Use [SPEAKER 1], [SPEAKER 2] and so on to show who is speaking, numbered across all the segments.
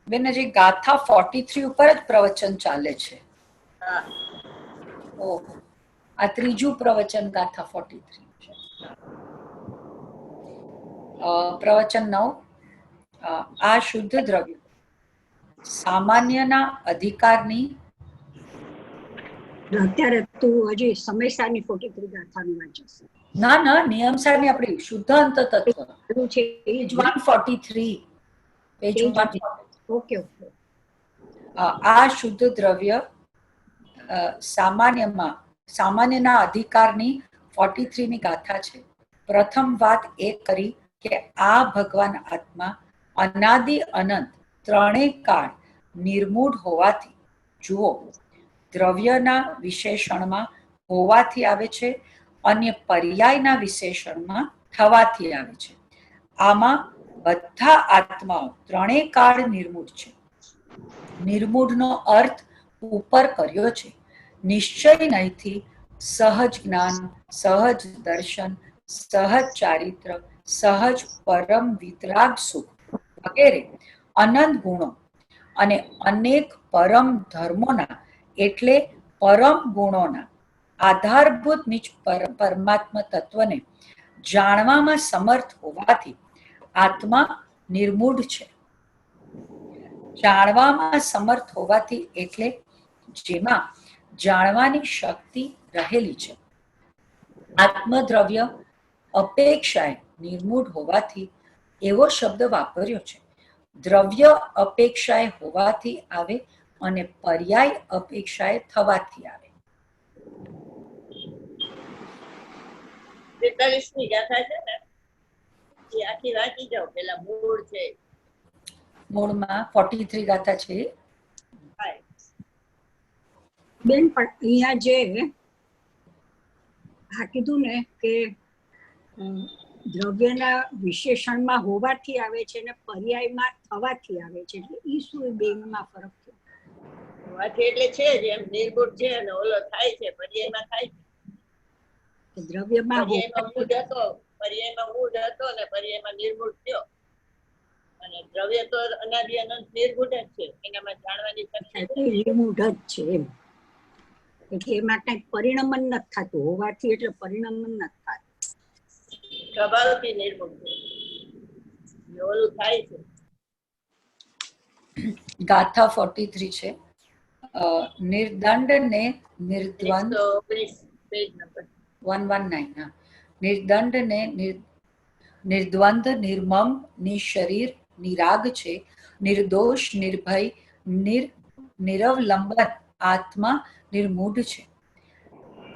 [SPEAKER 1] બેન હજી ગાથા 43 ઉપર જ પ્રવચન ચાલે છે. ઓહ, આ ત્રીજું પ્રવચન ગાથા 43 છે. પ્રવચન 9. આ શુદ્ધ દ્રવ્ય સામાન્યના અધિકારની.
[SPEAKER 2] અત્યારે તું હજી સમયસારની 43 ગાથાનું વાંચીશ.
[SPEAKER 1] ના ના, નિયમસારની આપણી શુદ્ધ અંત તત્વ છે, પેજ 143. પેજ 143.
[SPEAKER 2] Okay okay.
[SPEAKER 1] આ શુદ્ધ દ્રવ્ય સામાન્યના અધિકારની 43ની ગાથા છે. પ્રથમ વાત એ કરી કે આ ભગવાન આત્મા અનાદિ અનંત ત્રણેય કાળ નિર્મૂઢ હોવાથી, જુઓ, દ્રવ્યના વિશેષણમાં હોવાથી આવે છે, અન્ય પર્યાયના વિશેષણમાં થવાથી આવે છે. આમાં બધા આત્માઓ ત્રણેય કાળ નિર્મૂઢ છે. નિર્મૂઢનો અર્થ ઉપર કર્યો છે. નિશ્ચય નહીંથી સહજ જ્ઞાન, સહજ દર્શન, સહજ ચારિત્ર, સહજ પરમ વિતરાગ સુખ વગેરે અનંત ગુણો અને અનેક પરમ ધર્મોના એટલે પરમ ગુણોના આધારભૂત નિજ પરમાત્મા તત્વને જાણવામાં સમર્થ હોવાથી આત્મા નિર્મૂઢ છે. જાણવામાં સમર્થ હોવાથી એટલે જેમાં જાણવાની શક્તિ રહેલી છે. આત્મદ્રવ્ય અપેક્ષાએ નિર્મૂઢ હોવાથી એવો શબ્દ વાપર્યો છે. દ્રવ્ય અપેક્ષાએ હોવાથી આવે અને પર્યાય અપેક્ષાએ થવાથી આવે.
[SPEAKER 3] 43ની ગાથા છે ને, એ આખી વાંચી જાઓ. પેલા મૂળ છે,
[SPEAKER 1] મૂળમાં 43 ગાથા છે.
[SPEAKER 2] બેન પણ અહીંયા જે આ કીધું ને કે દ્રવ્યના વિશેષણમાં હોવાથી આવે છે ને પર્યાયમાં થવાથી આવે છે, એટલે ઈ શું બેમાં ફરક છે?
[SPEAKER 3] હોવાથી એટલે છે જ એમ, નિર્ગુણ છે અને ઓલો થાય છે, પર્યાયમાં થાય છે.
[SPEAKER 2] દ્રવ્યમાં
[SPEAKER 3] પર્યાયમાં મૂળ હતો ને પર્યાયમાં નિર્ગુણ થયો. અને દ્રવ્ય તો અનાદિ અનંત નિર્ગુણ જ છે, એનામાં જાણવાની શક્તિ
[SPEAKER 2] નિર્ગુણ જ છે એમ. એટલે એમાં કઈ પરિણમન નથી થતું, હોવાથી એટલે પરિણમન નથી થતું,
[SPEAKER 3] સ્વભાવથી નિર્ગુણ છે, ઓલું થાય છે.
[SPEAKER 1] ગાથા 43 છે. નિર્દંડ ને નિર્દ્વંદ 119. નિર્દંડ ને નિર્દ્વંદ નિર્મમ નિશરીર નિરાગ છે. નિર્દોષ નિર્ભય નિરવલંબન આત્મા નિર્મૂઢ છે.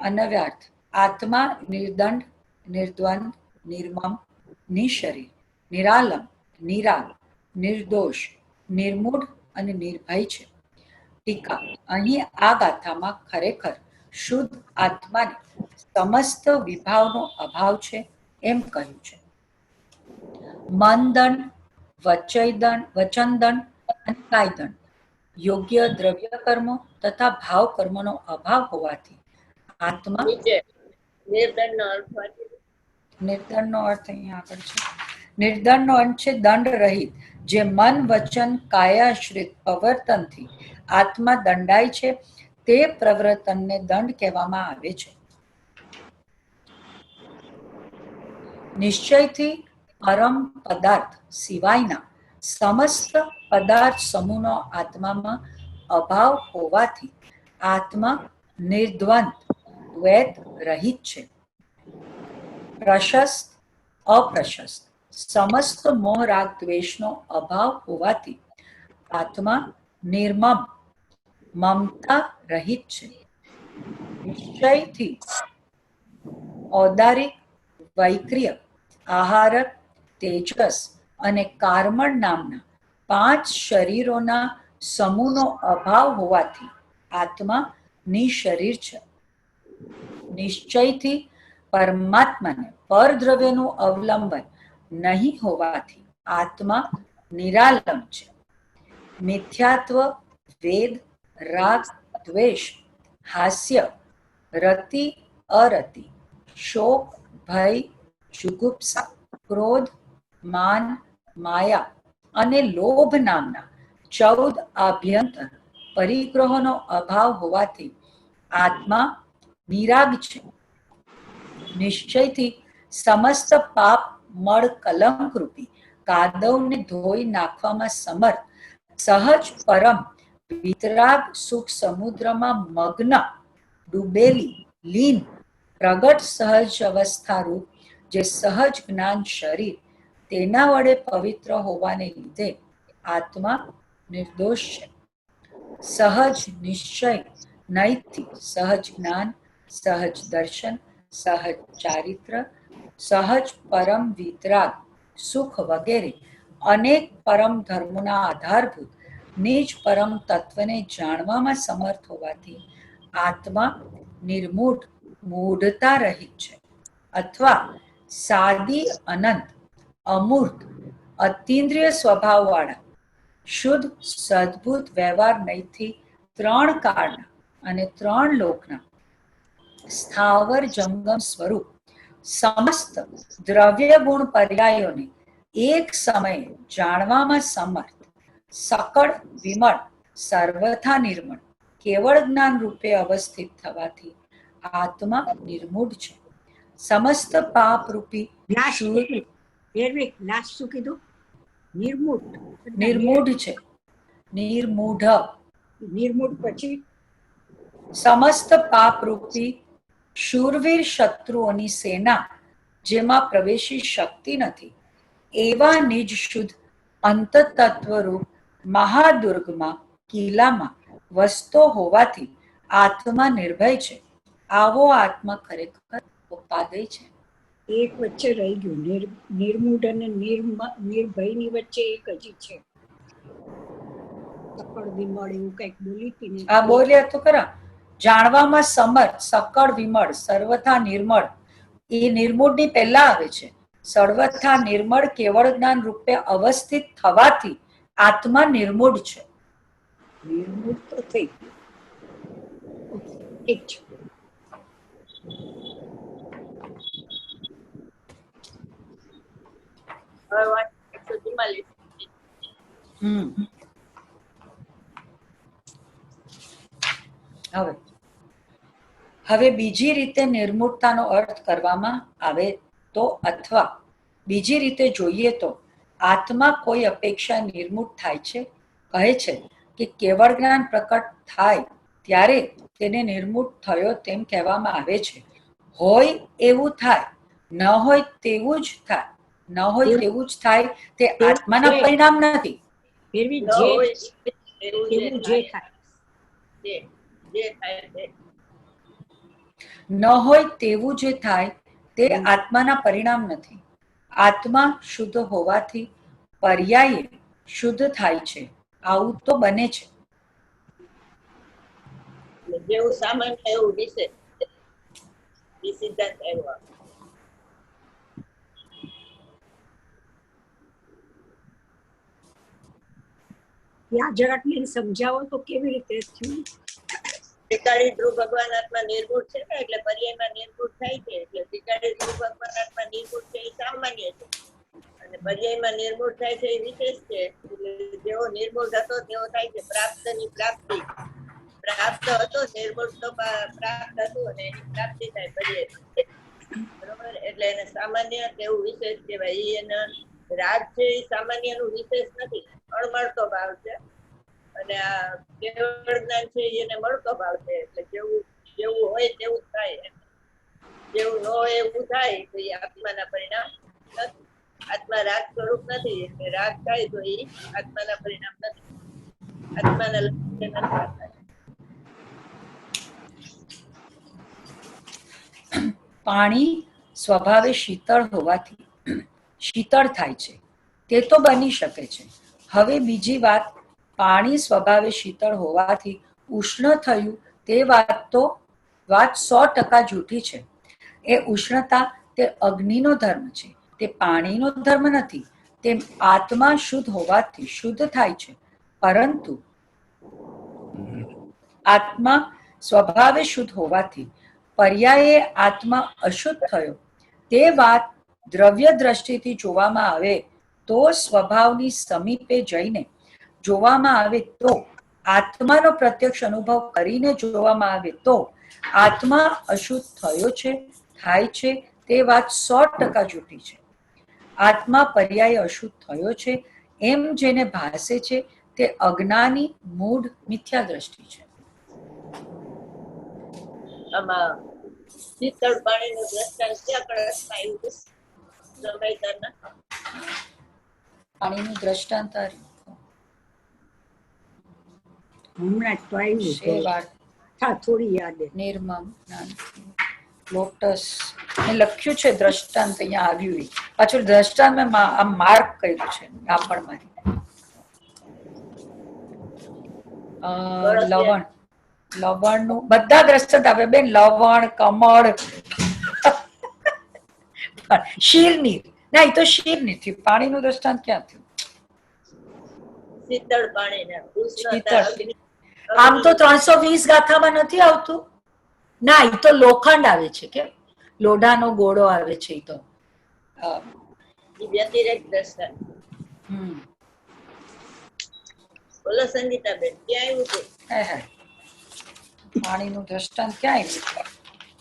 [SPEAKER 1] અનવ્યાર્થ આત્મા નિર્દંડ નિર્દ્વંદ નિર્મમ નિશરીર નિરાલંબ નિરાગ નિર્દોષ નિર્મૂઢ અને નિર્ભય છે. ટીકા. અહીં આ ગાથામાં ખરેખર શુદ્ધ આત્માને સમસ્ત વિભાવનો અભાવ છે એમ કહ્યું છે. મનદંડ, વચનદંડ અને કાયદંડ, યોગ્ય દ્રવ્ય કર્મો તથા ભાવ કર્મોનો અભાવ હોવાથી આત્મા.
[SPEAKER 3] નિર્દંડનો
[SPEAKER 1] અર્થ અહીંયા આગળ છે. નિર્દંડનો અર્થ છે દંડ રહિત, જે મન વચન કાયાશ્રિત પ્રવર્તનથી આત્મા દંડાય છે તે પ્રવર્તનને દંડ કહેવામાં આવે છે. નિશ્ચયથી પરમ પદાર્થ સિવાયના સમસ્ત પદાર્થ સમૂહનો આત્મામાં અભાવ હોવાથી આત્મા નિર્દ્વંદ દ્વૈત રહિત છે. પ્રશસ્ત અપ્રશસ્ત સમસ્ત મોહ રાગ દ્વેષનો અભાવ હોવાથી આત્મા નિર્મમ મમતા રહિત છે. નિશ્ચયથી ઔદારિક વૈક્રિય આહારક તેજસ અને કાર્મણ નામના 5 શરીરોના સમૂહનો અભાવ હોવાથી આત્મા નિશરીર છે. નિશ્ચયથી પરમાત્માને પરદ્રવ્યનું અવલંબન નહીં હોવાથી આત્મા નિરાલંબ છે. મિથ્યાત્વ વેદ રાગ દ્વેષ હાસ્ય રતિ અરતિ શોક ભય જુગુપ્સા ક્રોધ માન માયા અને લોભ નામના 14 આભ્યંતર પરિગ્રહોનો અભાવ હોવાથી આત્મા નિરાગ છે. નિશ્ચયથી સમસ્ત પાપ મળ કલંક રૂપી કાદવને ધોઈ નાખવામાં સમર્થ સહજ પરમ વિતરાગ સુખ સમુદ્રમાં મગ્ન ડૂબેલી લીન પ્રગટ સહજ અવસ્થા રૂપ જે સહજ જ્ઞાન શરીર તેના વડે પવિત્ર હોવાને લીધે આત્મા નિર્દોષ છે. સહજ નિશ્ચય નૈથી સહજ જ્ઞાન, સહજ દર્શન, સહજ ચારિત્ર, સહજ પરમ વિતરાગ સુખ વગેરે અનેક પરમ ધર્મોના આધારભૂત નિજ પરમ તત્વને જાણવામાં સમર્થ હોવાથી આત્મા નિર્મૂઢ મૂઢતા રહિત છે, અથવા સાદી અનંત અમૂર્ત અતીન્દ્રિય સ્વભાવવાળા શુદ્ધ સદભૂત વ્યવહાર નહીંથી 3 કાળના અને 3 લોકના સ્થાવર જંગમ સ્વરૂપ સમસ્ત દ્રવ્ય ગુણ પર્યાયોને એક સમયે જાણવામાં સમર્થ સકળ વિમળ સર્વથા નિર્મળ કેવળ જ્ઞાન રૂપે અવસ્થિત થવાથી આત્મા નિર્મૂઢ છે. સમસ્ત પાપ રૂપી
[SPEAKER 2] લાસ્ટ શું કીધું? નિર્મૂઢ.
[SPEAKER 1] નિર્મૂઢ છે. નિર્મૂઢ.
[SPEAKER 2] નિર્મૂઢ પછી
[SPEAKER 1] સમસ્ત પાપ રૂપી શૂરવીર શત્રુઓની સેના જેમાં પ્રવેશી શક્તિ નથી એવા નિજ શુદ્ધ અંતતત્વરૂપ મહાદુર્ગમાં કિલ્લામાં વસતો હોવાથી આત્મા નિર્ભય છે. આવો આત્મા ખરેખર ઉપાદેય છે.
[SPEAKER 2] એક વચ્ચે રહી ગયું. નિર્મૂઢ અને નિર્ભયની વચ્ચે એક હજી છે. સકળ વિમળ એવું કંઈક બોલી હતી ને.
[SPEAKER 1] આ બોલ્યા તો ખરા. જાણવામાં સમર્થ સકળ વિમળ સર્વથા નિર્મળ એ નિર્મૂળની પહેલા આવે છે. સર્વથા નિર્મળ કેવળ જ્ઞાન રૂપે અવસ્થિત થવાથી આત્મા નિર્મૂળ છે.
[SPEAKER 2] નિર્મૂળ તો થઈ ગયું. ઠીક છે.
[SPEAKER 3] હવે વાત 144.
[SPEAKER 1] હવે બીજી રીતે નિર્મૂળતાનો અર્થ કરવામાં આવે તો અથવા બીજી રીતે જોઈએ તો આત્મા કોઈ અપેક્ષા નિર્મૂળ થાય છે. કહે છે કે કેવળ જ્ઞાન પ્રકટ થાય ત્યારે તેને નિર્મૂળ થયો તેમ કહેવામાં આવે છે. હોય એવું થાય, ન હોય તેવું જ થાય. ન હોય તેવું જ થાય તે આત્માના પરિણામ નથી.
[SPEAKER 2] ફેરવી
[SPEAKER 3] ન હોય એવું જે
[SPEAKER 2] એવું જે થાય
[SPEAKER 3] જે થાય તે.
[SPEAKER 1] ન હોય તેવું જે થાય તે આત્માના પરિણામ નથી. આત્મા શુદ્ધ હોવાથી પર્યાયે શુદ્ધ થાય છે. આવું તો બને છે.
[SPEAKER 3] જેવું સામાન્ય એવું વિશેષ સિદ્ધાંત આવ્યો.
[SPEAKER 2] ત્યાં જરાક મને સમજાવો તો કેવી રીતે થયું?
[SPEAKER 3] ત્રિકાળી ધ્રુવ ભગવાન આત્મા નિર્ગુણ છે ને એટલે પર્યાયમાં નિર્ગુણ થાય છે. એટલે ત્રિકાળી ધ્રુવ ભગવાન આત્મા નિર્ગુણ છે એ સામાન્ય છે અને પર્યાયમાં નિર્મૂળ થાય છે એ વિશેષ છે. એટલે જેવો નિર્મૂળ હતો તેવો થાય છે. પ્રાપ્તની પ્રાપ્તિ. પ્રાપ્ત હતો નિર્મૂળ તો પ્રાપ્ત હતું અને એની પ્રાપ્તિ થાય પર્યાય. બરોબર. એટલે એને સામાન્ય તેવું વિશેષ કહેવાય. એના રાગ છે એ સામાન્ય નું વિશેષ નથી, અણમળતો ભાવ છે. અને આ કેવળ જ્ઞાન છે એને મળતો ભાવ છે. એટલે જેવું હોય તેવું થાય. જેવું ન હોય એવું થાય તો એ આત્માના પરિણામ નથી. આત્મા રાગ સ્વરૂપ નથી એટલે રાગ થાય તો એ આત્માના પરિણામ નથી. આત્માના લક્ષ્ય નથી.
[SPEAKER 1] પાણી સ્વભાવે શીતળ હોવાથી શીતળ થાય છે તે તો બની શકે છે. હવે બીજી વાત, પાણી સ્વભાવે શીતળ હોવાથી ઉષ્ણ થયું તે વાત 100% જૂઠી છે. એ ઉષ્ણતા તે અગ્નિનો ધર્મ છે, તે પાણીનો ધર્મ નથી. તે આત્મા શુદ્ધ હોવાથી શુદ્ધ થાય છે. પરંતુ આત્મા સ્વભાવે શુદ્ધ હોવાથી પર્યાયે આત્મા અશુદ્ધ થયો તે વાત દ્રવ્ય દ્રષ્ટિથી જોવામાં આવે તો સ્વભાવની સમીપે જઈને જોવામાં આવે તો, આત્માનો પ્રત્યક્ષ અનુભવ કરીને જોવામાં આવે તો આત્મા અશુદ્ધ થયો છે, થાય છે, તે વાત 100% જૂઠી છે. આત્મા પર્યાય અશુદ્ધ થયો છે એમ જેને ભાસે છે તે અજ્ઞાની મૂઢ મિથ્યા દ્રષ્ટિ છે.
[SPEAKER 3] આમાં શીતળ પાણીનું દ્રષ્ટાંત ક્યાં કળશમાં આવ્યું છે? સમયતાના
[SPEAKER 1] પાણીનું દ્રષ્ટાંત આ રહ્યું.
[SPEAKER 2] હમણાં જ તો આવ્યું
[SPEAKER 1] છે વાત
[SPEAKER 2] હા થોડી યાદ છે.
[SPEAKER 1] નિર્મમ લોટસ લખ્યું છે દ્રષ્ટાંત, અહીંયા આવ્યું ઈ. પાછું દ્રષ્ટાંત મેં આમ માર્ક કર્યું છે કાપડ મારી. લવણ, લવણનું બધા દ્રષ્ટાંત આવે બેન, લવણ, કમળ, શીરની ના, એ તો શીરની થયું. પાણીનું દ્રષ્ટાંત ક્યાં થયું?
[SPEAKER 3] શીતળ પાણીને
[SPEAKER 1] શીતળ. આમ તો 320 ગાથામાં નથી આવતું. ના, એ તો લોખંડ આવે છે, કે લોઢાનો ગોળો આવે છે. એ તો
[SPEAKER 3] વ્યતિરેક દ્રષ્ટાંત. બોલો સંગીતાબેન, ક્યાં આવ્યું છે?
[SPEAKER 1] પાણીનું દ્રષ્ટાંત ક્યાં આવ્યું?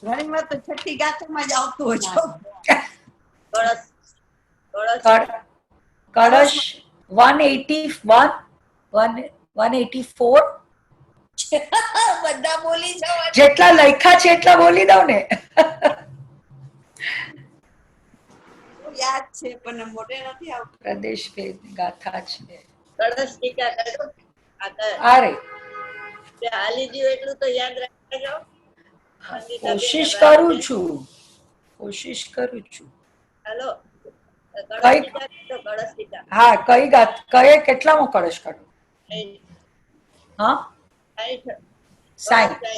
[SPEAKER 4] ઘણીમાં તો છઠ્ઠી ગાથામાં જ આવતું હોય છે.
[SPEAKER 3] કળશ, કળશ
[SPEAKER 1] કળશ 181 184
[SPEAKER 4] બધા બોલી જવા
[SPEAKER 1] જેટલા લખ્યા છે એટલા બોલી દઉં ને.
[SPEAKER 4] યાદ છે પણ મોઢે નથી આવતું.
[SPEAKER 1] પ્રદેશ ભેદ ગાથા છે.
[SPEAKER 3] કળશ ટીકા કરો.
[SPEAKER 1] અરે
[SPEAKER 3] તે હાલી ગયું એટલું તો યાદ રાખજો.
[SPEAKER 1] કોશિશ કરું છું, કોશિશ કરું છું.
[SPEAKER 3] હાલો, કળશ
[SPEAKER 1] કઈ-
[SPEAKER 3] ટીકા કરો, કળશ ટીકા.
[SPEAKER 1] હા, કઈ ગાથ કયે કેટલામો કળશ કાઢું? હા, 60.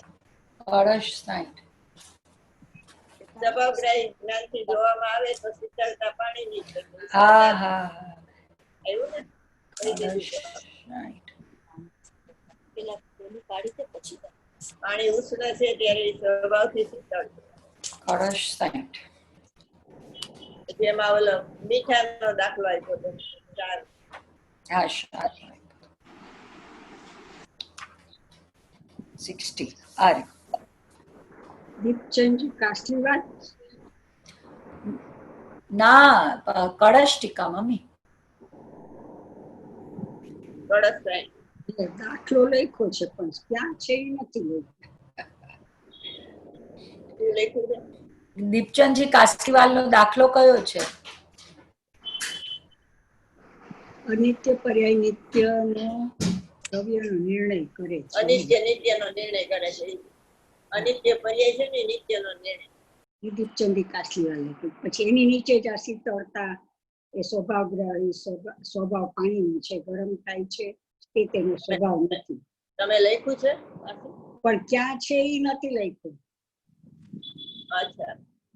[SPEAKER 1] કળશ 60.
[SPEAKER 3] સ્વભાવગ્રાહી જ્ઞાનથી જોવામાં આવે તો શીતળતા પાણીની જ છે.
[SPEAKER 1] હા હા હા,
[SPEAKER 3] આવ્યું ને? કહી દીધું.
[SPEAKER 1] કળશ 60.
[SPEAKER 4] પેલા પેલું કાઢી દે પછી
[SPEAKER 3] પાણી ઉષ્ણ છે ત્યારે સ્વભાવથી શીતળ છે.
[SPEAKER 1] કળશ 60.
[SPEAKER 3] જેમાં ઓલો મીઠાનો દાખલો આપ્યો હતો. 4
[SPEAKER 1] હા, 60. આ રહ્યું.
[SPEAKER 2] દીપચંદ કાશલીવાલ
[SPEAKER 1] ના, કળશ ટીકા મમ્મી.
[SPEAKER 3] કળશ થાય.
[SPEAKER 2] એટલે દાખલો લખ્યો છે પણ ક્યાં છે એ નથી લખ્યો.
[SPEAKER 3] શું લખ્યું છે?
[SPEAKER 1] દીપચંદજી કાસ્તીવાલનો દાખલો કયો છે?
[SPEAKER 2] અનિત્ય પર્યાય નિત્યનો દ્રવ્યનો નિર્ણય કરે છે.
[SPEAKER 3] અનિત્ય નિત્યનો નિર્ણય કરે છે. અનિત્ય પર્યાય છે ને નિત્યનો નિર્ણય.
[SPEAKER 2] એ દીપચંદી કાશલીવાલ લખ્યું. પછી એની નીચે જ આ શીતળતા એ સ્વભાવગ્રાહી સ્વભાવ પાણીનું છે, ગરમ થાય છે તે તેનો સ્વભાવ નથી.
[SPEAKER 3] તમે લખ્યું છે?
[SPEAKER 2] પણ ક્યાં છે એ નથી લખ્યું.
[SPEAKER 3] અચ્છા.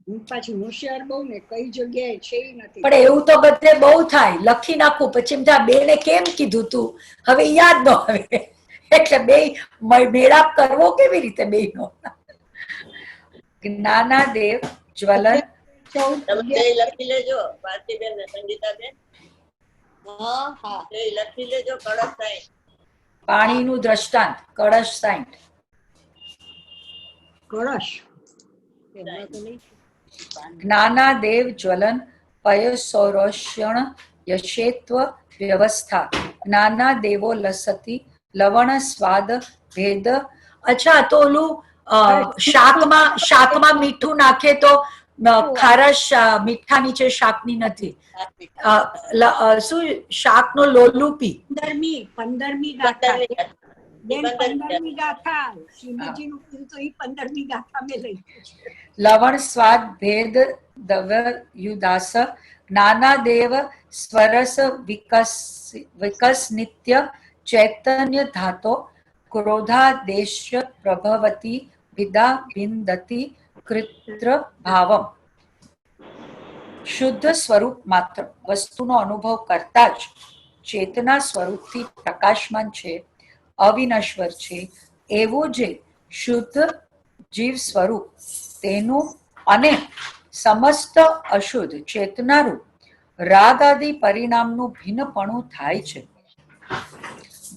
[SPEAKER 2] હું પાછી હોશિયાર બહુ ને કઈ જગ્યાએ છે એ નથી.
[SPEAKER 1] પણ એવું તો બધે બહુ થાય, લખી નાખું પછી એમ થાય બેને કેમ કીધું તું, હવે યાદ ન આવે. એટલે બે મેળાપ કરવો કેવી રીતે બેનો? જ્ઞાનાદેવ જ્વલન.
[SPEAKER 3] તમે બે લખી લેજો, ભારતીબેન ને સંગીતાબેન.
[SPEAKER 4] હા હા
[SPEAKER 3] બે લખી લેજો. કળશ થાય.
[SPEAKER 1] પાણીનું દ્રષ્ટાંત કળશ 60.
[SPEAKER 2] કળશ
[SPEAKER 4] એમાં તો નહીં.
[SPEAKER 1] જ્ઞાનાદેવ જ્વલન પયસૌરોષ્યણ યશેત્વ વ્યવસ્થા જ્ઞાનાદેવો લસતી લવણ સ્વાદ ભેદ. અચ્છા, તો ઓલું શાકમાં મીઠું નાખે તો ખારશ મીઠા નીચે શાકની નથી. શું શાકનો લોલુપી?
[SPEAKER 2] 15મી ગાથા. 15મી ગાથા.
[SPEAKER 3] હા.
[SPEAKER 2] શ્રીજીનું કીધું તો એ 15મી ગાથા મેં લઈ.
[SPEAKER 1] લવણ સ્વાદ ભેદ દવ્યુદાસ જ્ઞાનાદેવ સ્વરસ વિકસ નિત્ય ચૈતન્ય ધાતો ક્રોધાદેશ પ્રભવતી વિદા વિંદતી કૃત્ર ભાવમ. શુદ્ધ સ્વરૂપ માત્ર વસ્તુનો અનુભવ કરતા જ ચેતના સ્વરૂપથી પ્રકાશમાન છે, અવિનશ્વર છે એવું જે શુદ્ધ જીવ સ્વરૂપ તેનું અને સમસ્ત અશુદ્ધ ચેતનારૂપ રાગ આદિ પરિણામનું ભિન્નપણું થાય છે.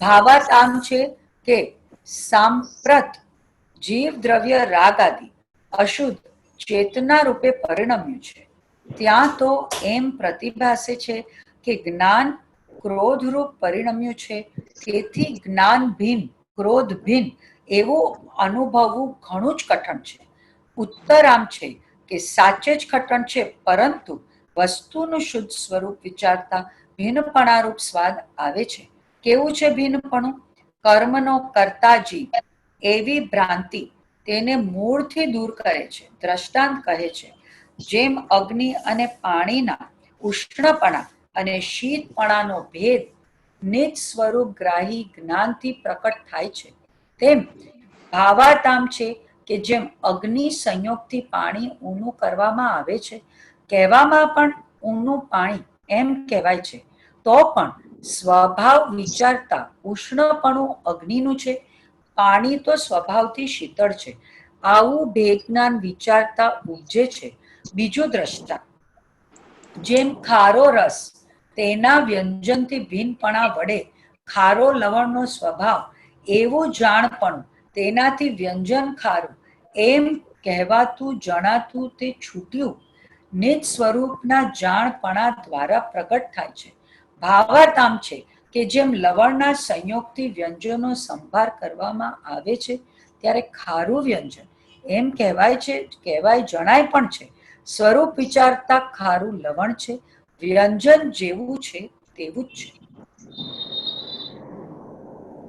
[SPEAKER 1] ભાવાર્થ આમ છે કે સાંપ્રત જીવ દ્રવ્ય રાગ આદિ અશુદ્ધ ચેતના રૂપે પરિણમ્યું છે. ત્યાં તો એમ પ્રતિભાસે છે કે જ્ઞાન ક્રોધરૂપ પરિણમ્યું છે, તેથી જ્ઞાન ભિન્ન ક્રોધ ભિન્ન એવું અનુભવવું ઘણું જ કઠણ છે. ઉત્તર આમ છે કે સાચે જ કઠણ છે, પરંતુ વસ્તુનું શુદ્ધ સ્વરૂપ વિચારતા ભિન્નપણારૂપ સ્વાદ આવે છે. કેવું છે ભિન્નપણું? કર્મનો કર્તા જીવ એવી ભ્રાંતિ તેને મૂળથી દૂર કરે છે. દ્રષ્ટાંત કહે છે, જેમ અગ્નિ અને પાણીના ઉષ્ણપણા અને શીતપણાનો ભેદ નિજ સ્વરૂપ ગ્રાહી જ્ઞાનથી પ્રકટ થાય છે, તેમ ભાવાર્થ આમ છે કે જેમ અગ્નિ સંયોગથી પાણી ઊનું કરવામાં આવે છે, કહેવામાં પણ ઊનું પાણી એમ કહેવાય છે, તો પણ સ્વભાવ વિચારતા ઉષ્ણપણું અગ્નિનું છે, પાણી તો સ્વભાવથી શીતળ છે. આવું ભેદ જ્ઞાન વિચારતા ઉપજે છે. બીજું દ્રષ્ટાંત, જેમ ખારો રસ તેના વ્યંજનથી ભિન્નપણા વડે ખારો લવણનો સ્વભાવ, એવું જાણપણું તેનાથી વ્યંજન ખારું એમ કહેવાતું જણાતું તે છૂટ્યું નિજ સ્વરૂપના જાણપણા દ્વારા પ્રગટ થાય છે. ભાવાર્થ આમ છે કે જેમ લવણના સંયોગથી વ્યંજનો સંભાર કરવામાં આવે છે, ત્યારે ખારું વ્યંજન એમ કહેવાય જણાય પણ છે. સ્વરૂપ વિચારતા ખારું લવણ છે, વ્યંજન જેવું છે તેવું જ છે.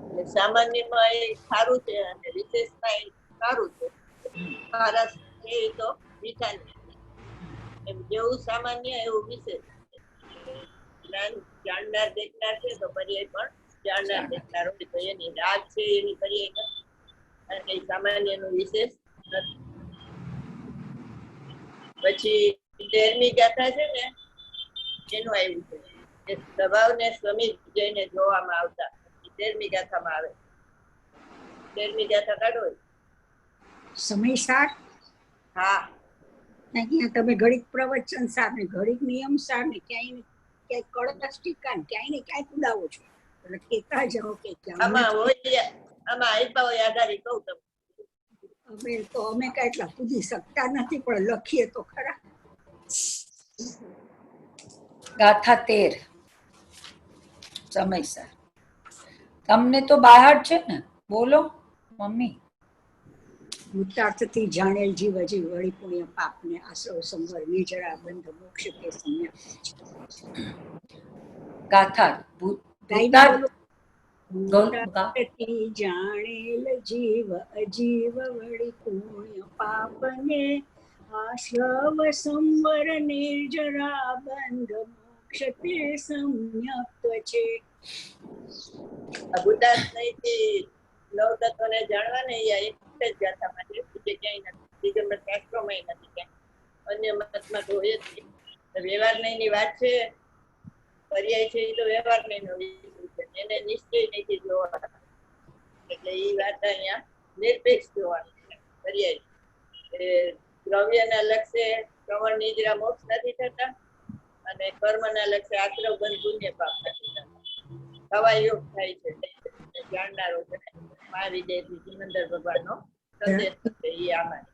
[SPEAKER 3] એટલે સામાન્યમાં એ ખારું છે અને વિશેષમાં એ ખારું છે. ખારસ છે એ તો મીઠાની એમ જેવું સામાન્ય એવું વિશેષ. જ્ઞાન જાણનાર દેખનાર છે તો પર્યાય પણ જાણનાર દેખનાર હોય તો એની રાગ છે એની પર્યાય નથી અને સામાન્ય નું વિશેષ નથી. પછી 13મી ગાથા છે ને એનું આવ્યું છે કે સ્વભાવને સ્વમિત જઈને જોવામાં આવતા. 13મી ગાથામાં આવે. 13મી ગાથા કાઢો.
[SPEAKER 2] સમયસાર
[SPEAKER 3] હા,
[SPEAKER 2] અહીંયા તમે ઘડીક પ્રવચન સાર ને ઘડીક નિયમ સાર ને ક્યાંય કળશ ટીકા ને ક્યાંય ને ક્યાંય કુદાવો છો, એટલે કેતા જાઓ કે
[SPEAKER 3] આમાં હોય આમાં આપ્યા હોય આધારિત કહું તમને.
[SPEAKER 2] અમે કઈ એટલા કૂદી શકતા નથી, પણ લખીએ તો ખરા.
[SPEAKER 1] ગાથા 13 સમયસર. તમને તો બહાર છે ને, બોલો મમ્મી.
[SPEAKER 2] ભૂતાર્થથી જાણેલ જીવ હજી વળી પુણ્ય પાપને આશ્રવ સંવર નિજરા બંધ મોક્ષ તે સમ્યક છે.
[SPEAKER 1] ગાથા
[SPEAKER 2] ભૂતાર્થથી જાણેલ જીવ અજીવ વળી પુણ્ય પાપને આશ્રવ સંવર નિર્જરા બંધ મોક્ષ તે સમ્યક છે.
[SPEAKER 3] ભૂતાર્થ નહીં નવ તત્વને જાણવા ને એ એક જ ગાથામાં છે, બીજે ક્યાંય નથી. દિગંબર શાસ્ત્રોમાં નથી ક્યાંય, અન્ય મતમાં તો હોય જ નહીં. વ્યવહાર ની વાત છે, પર્યાય છે એ તો વ્યવહાર નો વિષય છે, એને નિશ્ચય નથી જોવા, એટલે એ વાત અહીંયા નિરપેક્ષ જોવાની છે. પર્યાય દ્રવ્યના લક્ષ્ય શ્રવણ નિજરા મોક્ષ નથી થતા અને કર્મના લક્ષ્ય આશ્રવ બંધ પુણ્ય પાપ નથી થતા. હવા યોગ થાય છે. જાણનારો છે મહાવિજયથી સિમંદર ભગવાનનો સંદેશ છે એ આમાં.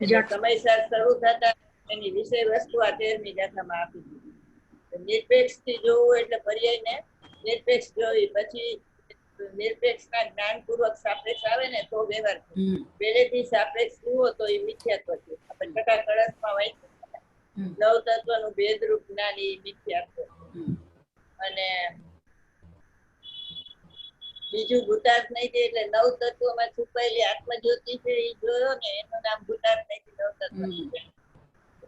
[SPEAKER 3] એટલે સમયસર શરૂ થતા એની વિષય વસ્તુ આ 13મી ગાથામાં આપી દીધી. નિરપેક્ષ થી જોવું એટલે પર્યાયને નિરપેક્ષ જોઈ, પછી નિરપેક્ષના જ્ઞાનપૂર્વક સાપેક્ષ આવે ને તો વ્યવહાર છે. પહેલેથી સાપેક્ષ જુઓ તો એ મિથ્યાત્વ છે. આપણે ટકા કળશમાં વાંચ્યું નવ તત્વનું ભેદરૂપ જ્ઞાન એ મિથ્યાત્વ. અને બીજું ભૂતાર્થ નહીં છે એટલે નવ તત્વોમાં છુપાયેલી આત્મજ્યોતિ છે એ જોયો ને એનું નામ ભૂતાર્થ નહીં, નવ તત્વ છે.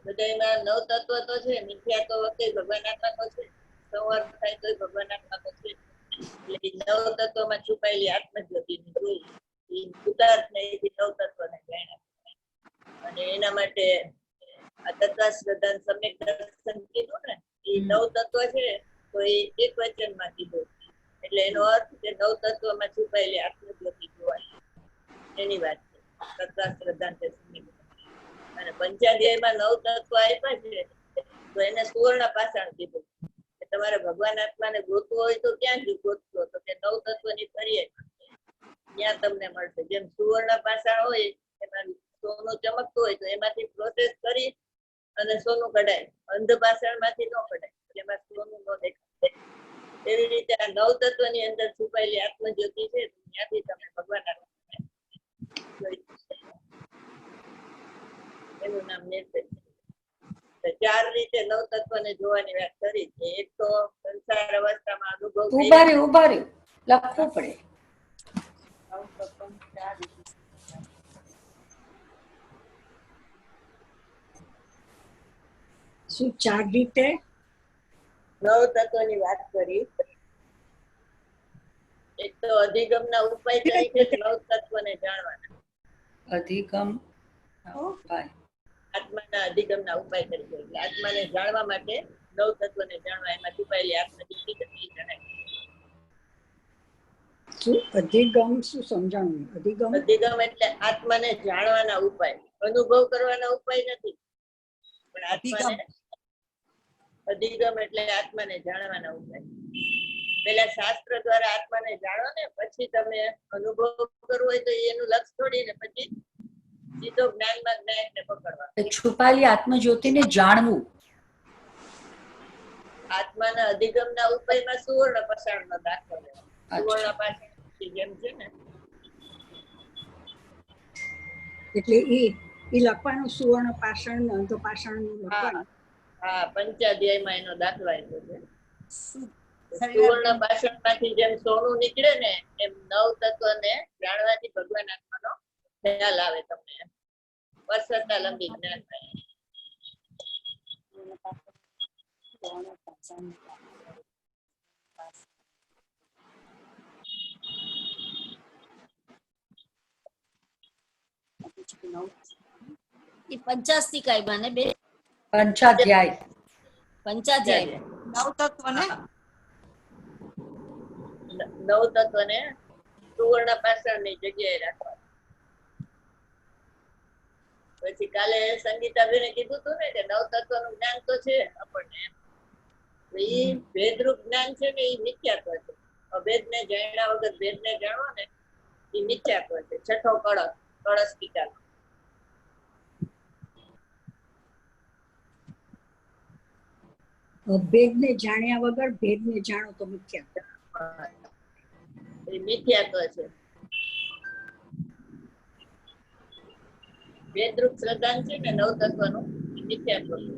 [SPEAKER 3] બધામાં નવ તત્વ તો છે, મિથ્યા તો વખતે ભગવાન આત્મા તો છે, સંવર્ગ થાય તો ભગવાન આત્મા તો છે. એટલે નવ તત્વમાં છુપાયેલી આત્મજ્યોતિ જોઈ એ ભૂતાર્થ નહીં, નવ તત્વને જાણ્યા. અને એના માટે આ તત્વાશ્રદ્ધાન સમ્યક દર્શન કીધું ને, એ નવ તત્વ છે તો એ એક વચનમાં કીધું. એટલે એનો અર્થ કે નવ તત્વમાં છુપાયેલી આત્મજ્યોતિ જોવાની એની વાત છે. તત્વાશ્રદ્ધાન અને પંચાધ્યાયમાં નવ તત્વ આપ્યા છે તો એને સુવર્ણ પાષાણ કીધું. તમારે ભગવાન આત્માને ગોતવો હોય તો ક્યાં ગોતશો? તો કે નવ તત્વની ફરીએ ત્યાં તમને મળશે. જેમ સુવર્ણ પાષાણ હોય એમાં સોનું ચમકતું હોય તો એમાંથી પ્રોસેસ કરી અને સોનું કઢાય. અંધ પાષાણ માંથી ન કઢાય, એમાં સોનું ન દેખાય. એવી રીતે આ નવ તત્વની અંદર છુપાયેલી આત્મજ્યોતિ છે, ત્યાંથી તમે ભગવાન આત્માને જોઈ શકો. એનું નામ નિર્દેશ. ચાર રીતે નવ તત્વને જોવાની વાત કરી છે. એક તો સંસાર અવસ્થામાં અનુભવ
[SPEAKER 1] ઉભા રહ્યું લખવું પડે.
[SPEAKER 2] શું ચાર રીતે
[SPEAKER 3] નવ તત્વની વાત કરી. એક તો અધિગમના ઉપાય તરીકે જ નવ તત્વને જાણવાના.
[SPEAKER 1] અધિગમ ઉપાય.
[SPEAKER 3] આત્માના અધિગમના ઉપાય તરીકે એટલે આત્માને જાણવા માટે નવ તત્વને જાણવા, એમાં છુપાયેલી આત્મજ્યોતિ કેટલી જણાય.
[SPEAKER 2] શું અધિગમ શું સમજાણું? અધિગમ
[SPEAKER 3] અધિગમ એટલે આત્માને જાણવાના ઉપાય, અનુભવ કરવાના ઉપાય નથી, પણ આત્માને અધિગમ એટલે આત્માને જાણવાના ઉપાય. પેલા શાસ્ત્ર દ્વારા આત્માને જાણો ને પછી તમે અનુભવ કરવો હોય તો એનું લક્ષ છોડીને પછી સીધો જ્ઞાનમાં જ્ઞાનને પકડવા.
[SPEAKER 1] છુપાયેલી આત્મજ્યોતિને જાણવું.
[SPEAKER 3] આત્માના અધિગમના ઉપાયમાં સુવર્ણ પાષાણનો દાખલો લેવો. સુવર્ણ પાષાણ જેમ છે ને,
[SPEAKER 2] એટલે એ લખવાનું સુવર્ણ પાષાણ ને અંધ પાષાણ નું લખવાનું.
[SPEAKER 3] હા, પંચાધ્યાયમાં એનો દાખલો આપ્યો છે. સુવર્ણ પાષાણમાંથી જેમ સોનું નીકળે ને એમ નવ તત્વને જાણવાથી ભગવાન આત્માનો ખ્યાલ આવે તમને. વર્ષતા લંબી જ્ઞાન થાય.
[SPEAKER 5] પંચાસ્તિકાય ને બે
[SPEAKER 1] પંચાધ્યાય
[SPEAKER 5] પંચાધ્યાય
[SPEAKER 4] નવ તત્વ ને
[SPEAKER 3] નવ તત્વને સુવર્ણ પાષાણની જગ્યાએ રાખવા. પછી કાલે સંગીતાબેને કીધું હતું ને કે નવ તત્વનું જ્ઞાન તો છે આપણને, એ ભેદરૂપ જ્ઞાન છે ને એ મિથ્યાત્વ છે. અભેદને જાણ્યા વગર ભેદને જાણવો ને એ મિથ્યાત્વ છે. છઠ્ઠો કળશ ટીકા.
[SPEAKER 2] ભેદને જાણ્યા વગર ભેદને જાણો તો મિથ્યા.
[SPEAKER 3] એ મિથ્યાત્વ છે. ભેદરૂપ શ્રદ્ધાન છે ને નવ તત્વનું મિથ્યાત્વ છે.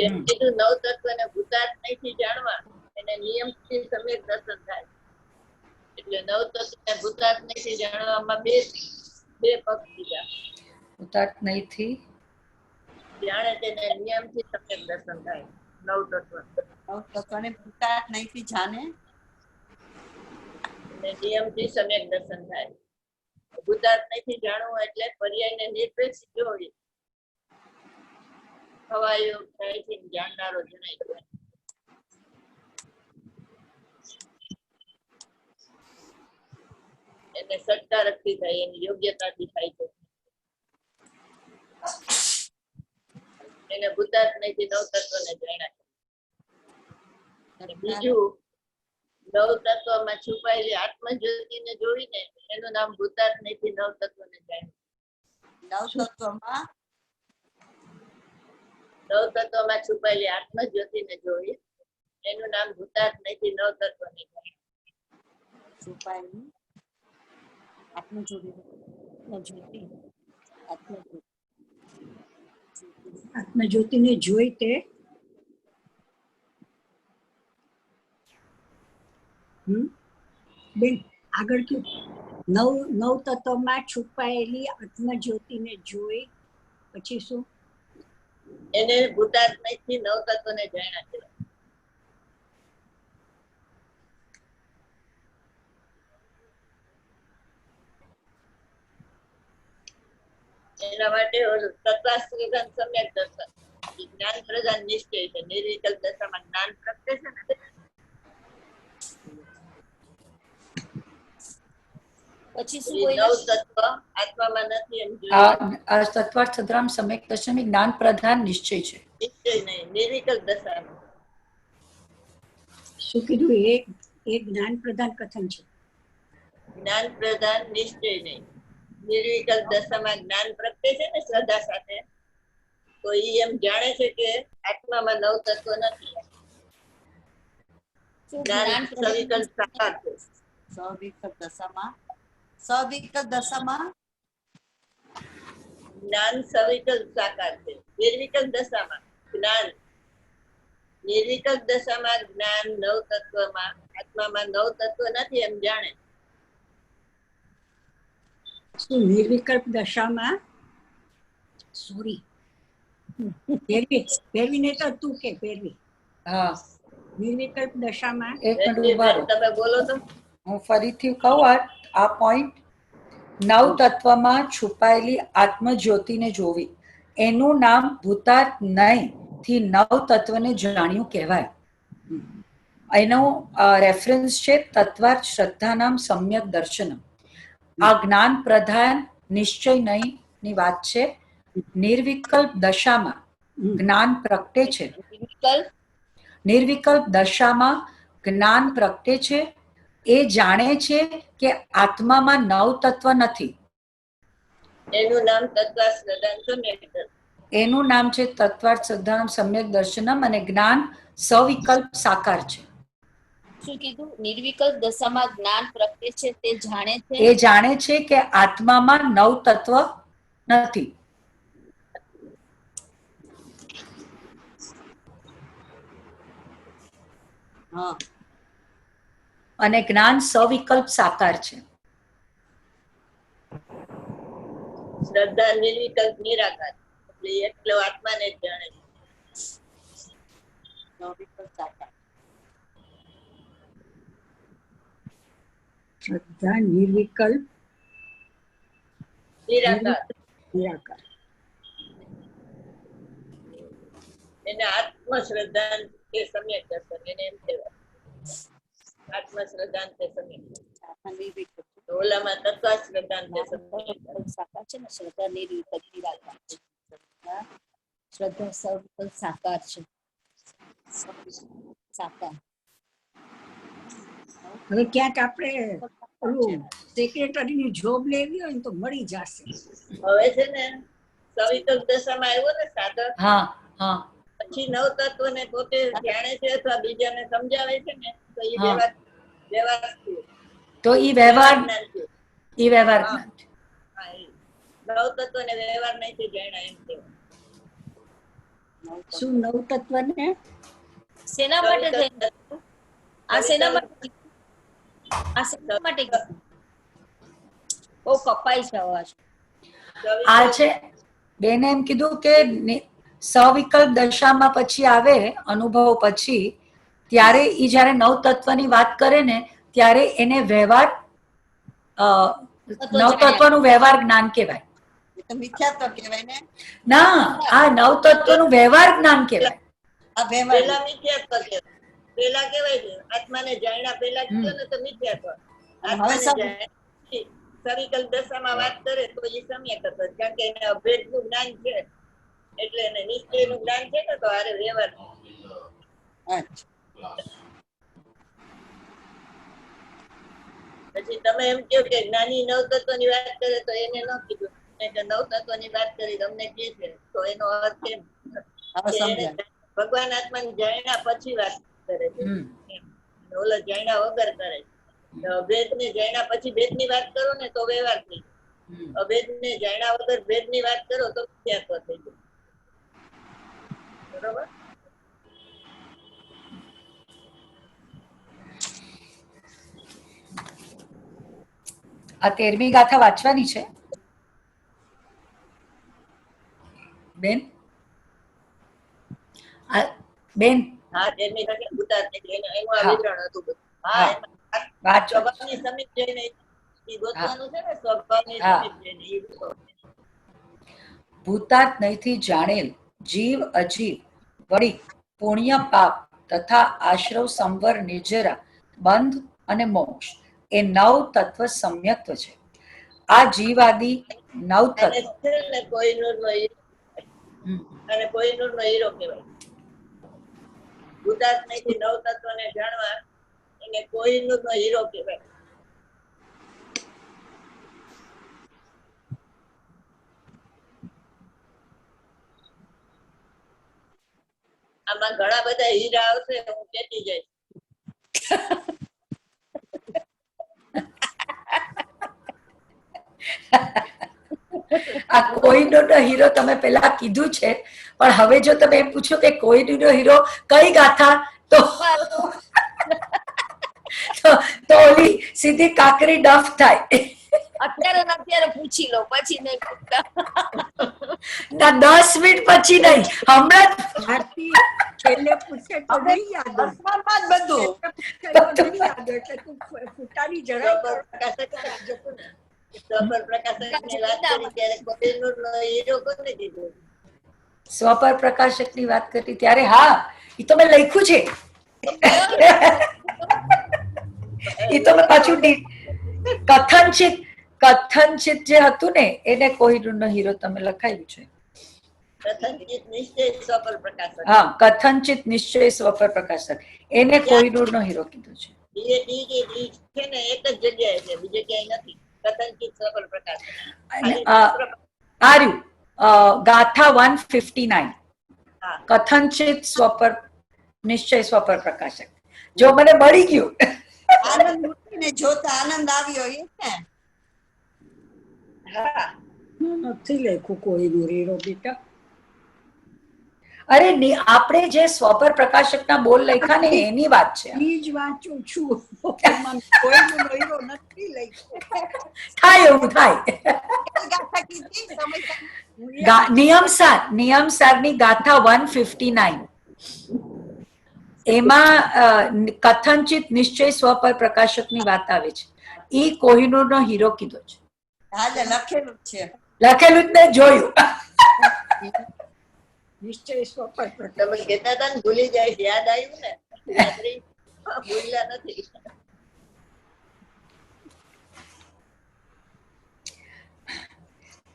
[SPEAKER 3] એમ કીધું નવ તત્વને ભૂતાર્થ નહીં જાણવા, એને નિયમથી સમ્યક દર્શન થાય. એટલે નવ તત્વને ભૂતાર્થ નહીં જાણવામાં બે પક્ષ દીધા.
[SPEAKER 1] ભૂતાર્થ નહીંથી
[SPEAKER 3] જાણે તેને નિયમથી સમ્યક દર્શન થાય. નવ
[SPEAKER 4] તત્વને ભૂતાર્થ નહીં જાણે
[SPEAKER 3] અને નિયમથી સમ્યક દર્શન થાય. ભૂતાર્થ નહીં જાણવું એટલે પર્યાયને નિરપેક્ષ જોવી. ખવાયો થાય છે જાણનારો જણાય છે. એને સત્કારકથી થાય, એની યોગ્યતાથી થાય છે. એને ભૂતાર્થ નહીં નવ તત્વને જાણ્યા. બીજું નવ તત્વમાં છુપાયેલી આત્મજ્યોતિને જોઈને એનું નામ ભૂતાર્થ નહીં નવ તત્વને જાણ્યું.
[SPEAKER 4] નવ તત્વમાં
[SPEAKER 3] છુપાયેલી આત્મજ્યોતિને જોઈ એનું નામ ભૂતાર્થ નહીં નવ તત્વને જાણ્યું.
[SPEAKER 5] છુપાયેલી આત્મજ્યોતિ
[SPEAKER 2] આત્મજ્યોતિને જોઈ તે બેન આગળ કયું? નવ તત્વમાં છુપાયેલી આત્મજ્યોતિને જોઈ પછી શું?
[SPEAKER 3] એને ભૂતાર્થ નહીં નવ તત્વને જાણ્યા છે. એના માટે ઓલું તત્વાસ્ત્રદાન સમ્યક દર્શન એ જ્ઞાન પ્રધાન નિશ્ચય છે. નિર્વિકલ્પ દશામાં જ્ઞાન પ્રગટે છે ને
[SPEAKER 5] પછી શું
[SPEAKER 3] એ
[SPEAKER 5] બોલ્યા?
[SPEAKER 3] નવ તત્વ આત્મામાં નથી એમ જોઈએ.
[SPEAKER 1] આ તત્વાર્થ સદ્રામ સમ્યક દર્શન એ જ્ઞાન પ્રધાન નિશ્ચય છે.
[SPEAKER 3] નિશ્ચય નહીં, નિર્વિકલ્પ દશામાં.
[SPEAKER 2] શું કીધું? એ જ્ઞાન પ્રધાન કથન છે.
[SPEAKER 3] જ્ઞાન પ્રધાન નિશ્ચય નહીં. નિર્વિકલ્પ દશામાં જ્ઞાન પ્રગટે છે ને શ્રદ્ધા સાથે, તો એ એમ જાણે છે કે આત્મામાં નવ તત્વ નથી.
[SPEAKER 5] શું
[SPEAKER 3] જ્ઞાન
[SPEAKER 5] જ્ઞાન
[SPEAKER 3] સવિકલ્પ સાકાર છે.
[SPEAKER 4] સવિકલ્પ દશામાં
[SPEAKER 3] જ્ઞાન સવિકલ્પ સાકાર છે. નિર્વિકલ્પ દશામાં જ્ઞાન, નિર્વિકલ્પ દશામાં જ્ઞાન નવ તત્વમાં આત્મામાં નવ તત્વ નથી એમ જાણે.
[SPEAKER 2] શું નિર્વિકલ્પ દશામાં? સોરી, ભેરવી ને તો તું કે ભેરવી.
[SPEAKER 1] હા,
[SPEAKER 2] નિર્વિકલ્પ દશામાં
[SPEAKER 1] એક મિનિટ ઉભા રહો.
[SPEAKER 3] તમે બોલો તો.
[SPEAKER 1] હું ફરીથી કહું આ પોઈન્ટ. નવ તત્વમાં છુપાયેલી આત્મજ્યોતિને જોવી, એનું નામ ભૂતાર્થ નહીં થી નવ તત્વને જાણ્યું કહેવાય. એનો રેફરન્સ છે તત્વાર્થ શ્રદ્ધાનામ સમ્યક દર્શનમ. આ જ્ઞાન પ્રધાન નિશ્ચય નહીં ની વાત છે. નિર્વિકલ્પ દશામાં જ્ઞાન પ્રગટે છે.
[SPEAKER 5] વિકલ્પ
[SPEAKER 1] નિર્વિકલ્પ દશામાં જ્ઞાન પ્રગટે છે. એ જાણે છે કે આત્મામાં નવ તત્વ નથી.
[SPEAKER 3] એનું નામ તત્વાસ્ત્રદાન સમ્યક દર્શન.
[SPEAKER 1] એનું નામ છે તત્વાર્થ સદ્ધાનમ સમ્યક દર્શનમ અને જ્ઞાન સવિકલ્પ સાકાર છે.
[SPEAKER 5] શું કીધું? નિર્વિકલ્પ દશામાં જ્ઞાન પ્રગટે છે, તે જાણે છે.
[SPEAKER 1] એ જાણે છે કે આત્મામાં નવ તત્વ નથી.
[SPEAKER 4] હા
[SPEAKER 1] અને જ્ઞાન સવિકલ્પ સાકાર છે.
[SPEAKER 3] શ્રદ્ધા નિર્વિકલ્પ નિરાકાર, એટલે એટલો આત્માને જ જાણે છે.
[SPEAKER 4] સવિકલ્પ સાકાર.
[SPEAKER 2] શ્રદ્ધા નિર્વિકલ્પ
[SPEAKER 3] નિરાકાર
[SPEAKER 2] નિરાકાર.
[SPEAKER 3] એને આત્મશ્રદ્ધાન તે સમ્યક દર્શન એને એમ કહેવાય. આત્મશ્રદ્ધાન તે સમ્યક દર્શન.
[SPEAKER 4] નિર્વિકલ્પ
[SPEAKER 3] તો ઓલામાં તત્વાશ્રદ્ધાન તે સમ્યક દર્શન.
[SPEAKER 5] સાકાર છે ને, શ્રદ્ધા નિર્વિકલ્પ નિરાકાર છે. શ્રદ્ધા સવિકલ્પ સાકાર છે. સાકાર.
[SPEAKER 2] હવે ક્યાંક આપણે ઓલું સેક્રેટરીની જોબ લેવી હોય ને તો મળી જશે.
[SPEAKER 3] હવે છે ને સવિકલ્પ દશામાં આવ્યો ને સાધક,
[SPEAKER 1] હા હા
[SPEAKER 3] પછી નવ તત્વને પોતે જાણે છે અથવા બીજાને સમજાવે છે ને, તો એ
[SPEAKER 1] હા.
[SPEAKER 3] વ્યવહાર
[SPEAKER 1] તો ઈ વ્યવહાર
[SPEAKER 3] જ્ઞાન છે.
[SPEAKER 1] ઈ વ્યવહાર જ્ઞાન છે.
[SPEAKER 3] હા, એ નવ તત્વને વ્યવહાર નથી જાણ્યા એમ કહેવાય.
[SPEAKER 2] શું નવ તત્વને?
[SPEAKER 5] શેના માટે થઈને? આ શેના માટે? આ શેના માટે? બહુ કપાય છે અવાજ.
[SPEAKER 1] આ છે બેને એમ કીધું કે સવિકલ્પ દશામાં પછી આવે અનુભવ પછી, ત્યારે ઈ જ્યારે નવ તત્વની વાત કરે ને ત્યારે એને વ્યવહાર નવ તત્વનું વ્યવહાર જ્ઞાન કહેવાય.
[SPEAKER 4] એ તો મિથ્યાત્વ કહેવાય ને.
[SPEAKER 1] ના, આ નવ તત્વનું વ્યવહાર જ્ઞાન કહેવાય.
[SPEAKER 4] આ વ્યવહાર
[SPEAKER 3] પેલા મિથ્યાત્વ કહેવાય. પેલા કહેવાય છે આત્માને જાણ્યા પેલા કીધું ને તો મિથ્યાત્વ. આત્માને જાણ્યા પછી સવિકલ્પ દશામાં વાત કરે તો એ સમ્યક હતો, કારણ કે એને અભેદનું જ્ઞાન છે, એટલે એને નિશ્ચયનું જ્ઞાન છે ને, તો આરે વ્યવહાર.
[SPEAKER 4] અચ્છા.
[SPEAKER 3] પછી તમે એમ કહો કે જ્ઞાની નવ તત્વની વાત કરે તો એને ન કીધું કે નવ તત્વની વાત કરી તમને કહે છે, તો એનો અર્થ એમ
[SPEAKER 4] હવે
[SPEAKER 3] કે એને
[SPEAKER 4] સમજાય.
[SPEAKER 3] ભગવાન આત્માને જાણ્યા પછી વાત કરે છે, ઓલો જાણ્યા વગર કરે છે. અભેદને જાણ્યા પછી ભેદની વાત કરો ને તો વ્યવહાર થઈ જાય. અભેદને જાણ્યા વગર ભેદની વાત કરો તો મિથ્યાત્વ થઈ જાય. બરોબર?
[SPEAKER 1] આ 13મી ગાથા વાંચવાની છે બેન? બેન
[SPEAKER 3] હા, જેની સાથે ઉતાર એટલે એનું આ
[SPEAKER 1] હા.
[SPEAKER 3] વિવરણ હતું બધું.
[SPEAKER 1] હા.
[SPEAKER 3] હા, એમાં
[SPEAKER 1] વાંચો.
[SPEAKER 3] સ્વભાવની સમીપ જઈને ઈ ગોતવાનું છે ને, સ્વભાવની
[SPEAKER 1] હા.
[SPEAKER 3] સમીપ જઈને ઈ ગોતવાનું.
[SPEAKER 1] ભૂતાર્થ નહીંથી જાણેલ જીવ અજીવ વળી પુણ્ય પાપ તથા આશ્રવ સંવર નિર્જરા બંધ અને મોક્ષ એ નવ તત્વ સમ્યક્ત્વ છે. આ જીવાદી નવ
[SPEAKER 3] અને
[SPEAKER 1] તત્વ
[SPEAKER 3] છે ને કોહિનૂરનો હીરો, અને કોહિનૂરનો હીરો કહેવાય. ભૂતાત્માથી નવ તત્વને જાણવા એને કોહિનૂરનો હીરો કહેવાય. આમાં ઘણા બધા હીરા આવશે, હું કહેતી જઈશ.
[SPEAKER 1] આ કોહિનૂરનો હીરો તમે પેલા કીધું છે, પણ હવે જો તમે એમ પૂછો કે કોહિનૂરનો હીરો કઈ ગાથા, તો તો ઓલી સીધી કાકરી ડફ થાય.
[SPEAKER 5] અત્યારે પૂછી લો, પછી નહીં પૂછતા.
[SPEAKER 1] ના 10 મિનિટ પછી નહીં, હમણાં
[SPEAKER 2] ભારતી છેલ્લે પૂછે તો નહીં યાદ હોય.
[SPEAKER 4] વર્તમાનમાં જ બધું.
[SPEAKER 2] છેલ્લે પૂછે તો નહીં યાદ હોય, એટલે તું ફૂટાની જરાય
[SPEAKER 3] સ્વપર પ્રકાશકની વાત કરી ત્યારે કોહિનૂરનો હીરો કોને કીધું?
[SPEAKER 1] સ્વપર પ્રકાશકની વાત કરી ત્યારે હા, એ તો મેં લખ્યું છે. એ તો મેં પાછું કથનચિત જે હતું ને એને કોહિનૂરનો હીરો તમે લખાયું છે.
[SPEAKER 3] કથનચિત નિશ્ચય સ્વપર પ્રકાશક.
[SPEAKER 1] હા, કથનચિત નિશ્ચય સ્વપર પ્રકાશક એને કોહિનૂરનો હીરો કીધું છે.
[SPEAKER 3] ઈ છે ને એક જ જગ્યાએ છે, બીજે ક્યાંય નથી. કથનચિત સ્વપર પ્રકાશક.
[SPEAKER 1] આર્યું ગાથા 159
[SPEAKER 3] હા.
[SPEAKER 1] કથનચિત સ્વપર નિશ્ચય સ્વપર પ્રકાશક. જો મને મળી ગયું.
[SPEAKER 4] આનંદ ઉઠીને જોતા આનંદ આવ્યો એ ને.
[SPEAKER 3] હા,
[SPEAKER 2] નથી લખ્યું કોહિનૂર હીરો બેટા.
[SPEAKER 1] અરે આપણે જે સ્વપર પ્રકાશકના બોલ લખ્યા ને એની વાત છે.
[SPEAKER 2] ઈ જ વાંચું છું. એમાં કોહિનૂરનો હીરો નથી લખ્યો.
[SPEAKER 1] થાય એવું થાય.
[SPEAKER 4] કઈ ગાથા કીધી? સમય
[SPEAKER 1] નિયમસારની ગાથા 159 એમાં કથનચિત નિશ્ચય સ્વપર પ્રકાશકની વાત આવે છે. ઈ કોહિનૂરનો હીરો કીધો છે.
[SPEAKER 4] હાલે લખેલું જ છે.
[SPEAKER 1] લખેલું જ ને જોયું.
[SPEAKER 2] નિશ્ચય સ્વપર પ્રકાશક.
[SPEAKER 3] તમે કહેતા હતા ને ભૂલી જાય, યાદ આવ્યું ને? યાદ રહી? ભૂલ્યા નથી.